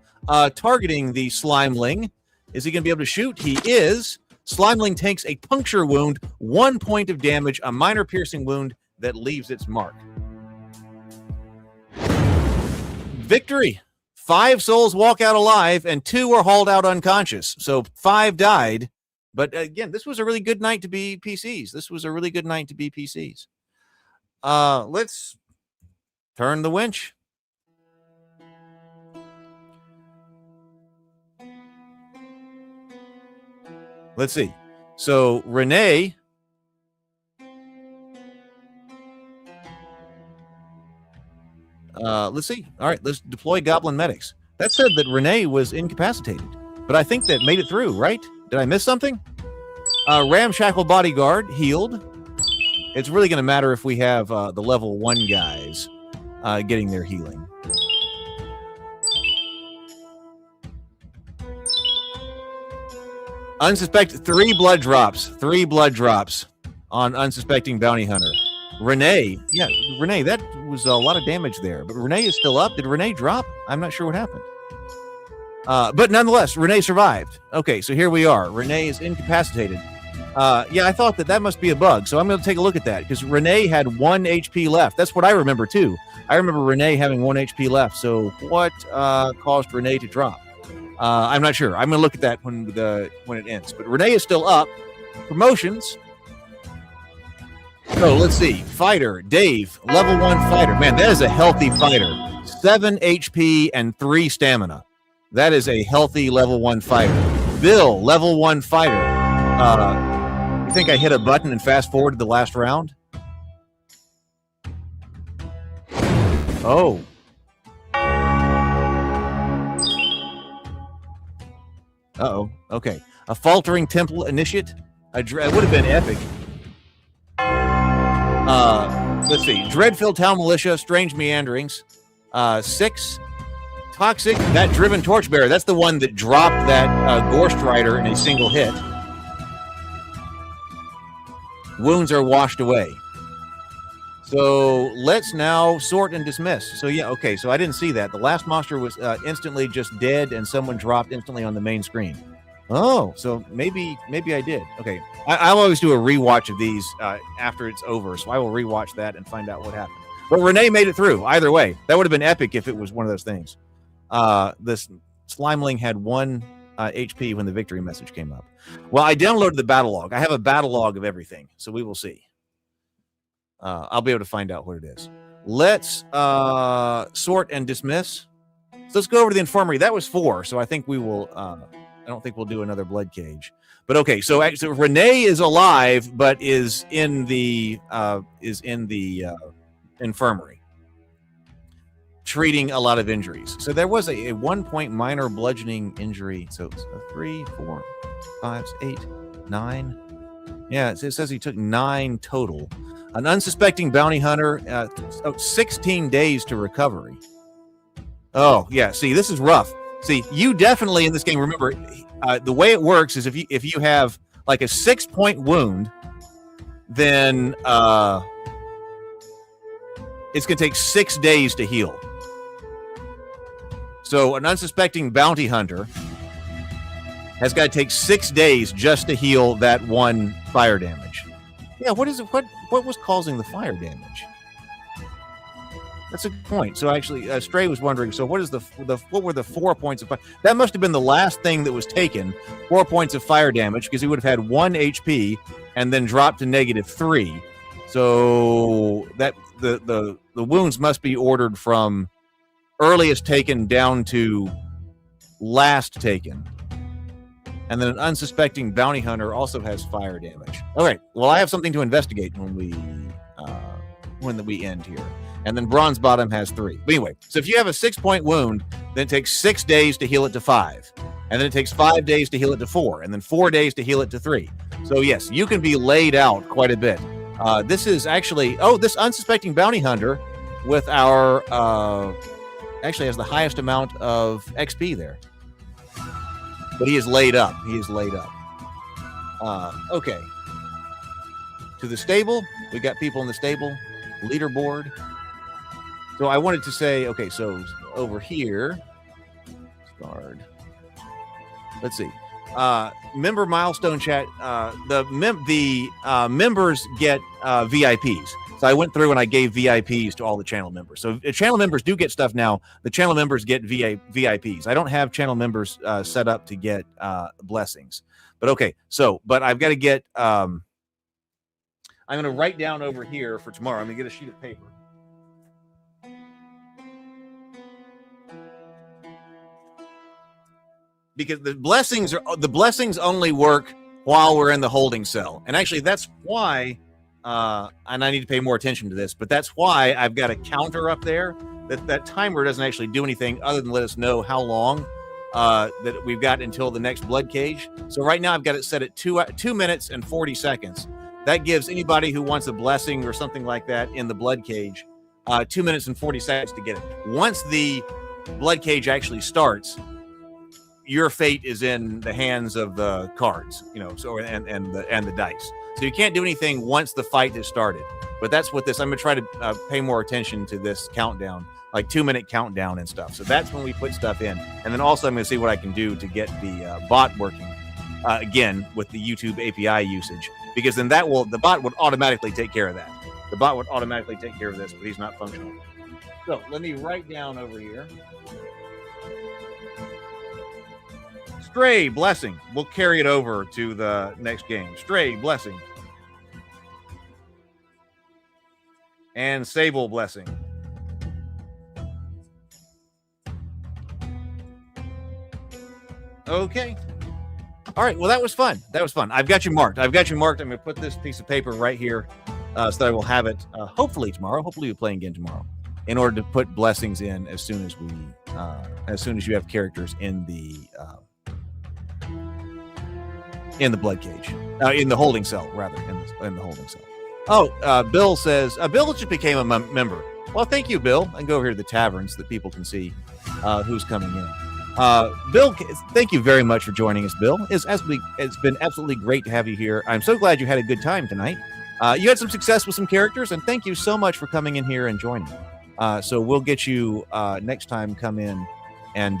targeting the Slimeling. Is he going to be able to shoot? He is. Slimeling takes a puncture wound, 1 point of damage, a minor piercing wound that leaves its mark. Victory. 5 souls walk out alive, and 2 are hauled out unconscious. So 5 died. But again, this was a really good night to be PCs. Let's turn the winch. Let's see. So Renee. Let's see. All right, let's deploy Goblin Medics. That said that Renee was incapacitated, but I think that made it through, right? Did I miss something? Ramshackle Bodyguard healed. It's really going to matter if we have the level 1 guys getting their healing. Unsuspected 3 blood drops. 3 blood drops on Unsuspecting Bounty Hunter. Renee, that was a lot of damage there. But Renee is still up. Did Renee drop? I'm not sure what happened. But nonetheless, Renee survived. Okay, so here we are. Renee is incapacitated. I thought that must be a bug, so I'm going to take a look at that, because Renee had 1 HP left. That's what I remember, too. I remember Renee having 1 HP left, so what caused Renee to drop? I'm not sure. I'm going to look at that when it ends. But Renee is still up. Promotions. So let's see. Fighter, Dave, level 1 fighter. Man, that is a healthy fighter. 7 HP and 3 stamina. That is a healthy level 1 fighter. Bill, level 1 fighter. You think I hit a button and fast forwarded the last round? Oh. Uh-oh. Okay. A faltering temple initiate. It would have been epic. Let's see. Dreadfilled Town Militia, Strange Meanderings. 6. Toxic, that Driven Torchbearer. That's the one that dropped that Gorestrider in a single hit. Wounds are washed away. So let's now sort and dismiss. So yeah, okay. So I didn't see that. The last monster was instantly just dead, and someone dropped instantly on the main screen. Oh, so maybe I did. Okay, I'll always do a rewatch of these after it's over, so I will rewatch that and find out what happened. But Renee made it through. Either way, that would have been epic if it was one of those things. This Slimeling had 1 HP when the victory message came up. Well, I downloaded the battle log. I have a battle log of everything, so we will see. I'll be able to find out what it is. Let's sort and dismiss. So let's go over to the infirmary. That was 4, so I think we will. I don't think we'll do another blood cage. But okay, so Renee is alive, but is in the infirmary, treating a lot of injuries. So there was a 1 point minor bludgeoning injury. So 3, 4, 5, 8, 9. Yeah, it says he took 9 total. An unsuspecting bounty hunter, 16 days to recovery. Oh, yeah. See, this is rough. See, you definitely in this game, remember, the way it works is if you have like a 6-point wound, then it's going to take 6 days to heal. So an unsuspecting bounty hunter has got to take 6 days just to heal that 1 fire damage. Yeah, what is it? What was causing the fire damage? That's a good point. So actually, Stray was wondering. So what were the 4 points of fire? That must have been the last thing that was taken. 4 points of fire damage, because he would have had 1 HP and then dropped to -3. So that the wounds must be ordered from earliest taken down to last taken. And then an unsuspecting bounty hunter also has fire damage. All right. Well, I have something to investigate when we end here. And then Bronze Bottom has 3. But anyway, so if you have a 6-point wound, then it takes 6 days to heal it to 5. And then it takes 5 days to heal it to 4. And then 4 days to heal it to 3. So yes, you can be laid out quite a bit. This is actually, this unsuspecting bounty hunter with our actually has the highest amount of XP there. But he is laid up. He is laid up. Okay. To the stable. We got people in the stable. Leaderboard. So I wanted to say, okay, so over here, guard. Let's see. Member milestone chat. The members get VIPs. So I went through and I gave VIPs to all the channel members. So channel members do get stuff now. The channel members get VIPs. I don't have channel members set up to get blessings. But okay, so, but I've got to get, I'm going to write down over here for tomorrow. I'm going to get a sheet of paper. Because the blessings only work while we're in the holding cell. And actually that's why, and I need to pay more attention to this, but that's why I've got a counter up there. That timer doesn't actually do anything other than let us know how long that we've got until the next blood cage. So right now I've got it set at 2 minutes and 40 seconds. That gives anybody who wants a blessing or something like that in the blood cage 2 minutes and 40 seconds to get it. Once the blood cage actually starts, your fate is in the hands of the cards, you know, so and the dice. So you can't do anything once the fight has started. But that's what this, I'm going to try to pay more attention to this countdown, like 2 minute countdown and stuff. So that's when we put stuff in. And then also I'm going to see what I can do to get the bot working again with the YouTube API usage, because then the bot would automatically take care of that. The bot would automatically take care of this, but he's not functional. So let me write down over here. Stray blessing. We'll carry it over to the next game. Stray blessing. And Sable blessing. Okay. All right. Well, that was fun. That was fun. I've got you marked. I'm going to put this piece of paper right here so that I will have it hopefully tomorrow. Hopefully we're playing again tomorrow, in order to put blessings in as soon as you have characters in the blood cage, in the holding cell, rather, in the holding cell. Oh, Bill says, Bill just became a member. Well, thank you, Bill. I can go over here to the tavern so that people can see who's coming in. Bill, thank you very much for joining us, Bill. It's been absolutely great to have you here. I'm so glad you had a good time tonight. You had some success with some characters, and thank you so much for coming in here and joining. So we'll get you next time, come in and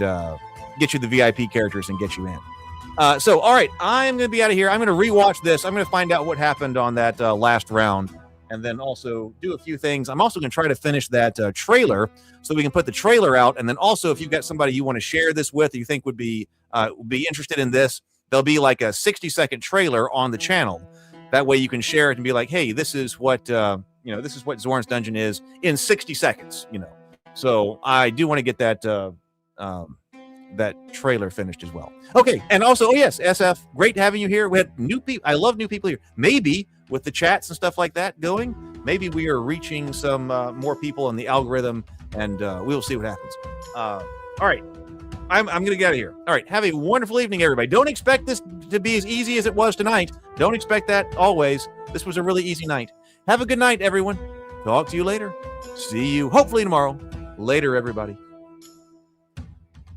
get you the VIP characters and get you in. So, all right, I'm going to be out of here. I'm going to rewatch this. I'm going to find out what happened on that last round, and then also do a few things. I'm also going to try to finish that trailer so we can put the trailer out. And then also, if you've got somebody you want to share this with, or you think would be interested in this, there'll be like a 60-second trailer on the channel. That way you can share it and be like, hey, this is what this is what Zorn's Dungeon is in 60 seconds. So I do want to get that trailer finished as well. Okay, and also, oh yes, SF, great having you here. We had new people. I love new people here. Maybe with the chats and stuff like that going, maybe we are reaching some more people in the algorithm, and we will see what happens. All right, I'm going to get out of here. All right, have a wonderful evening, everybody. Don't expect this to be as easy as it was tonight. Don't expect that always. This was a really easy night. Have a good night, everyone. Talk to you later. See you hopefully tomorrow. Later, everybody.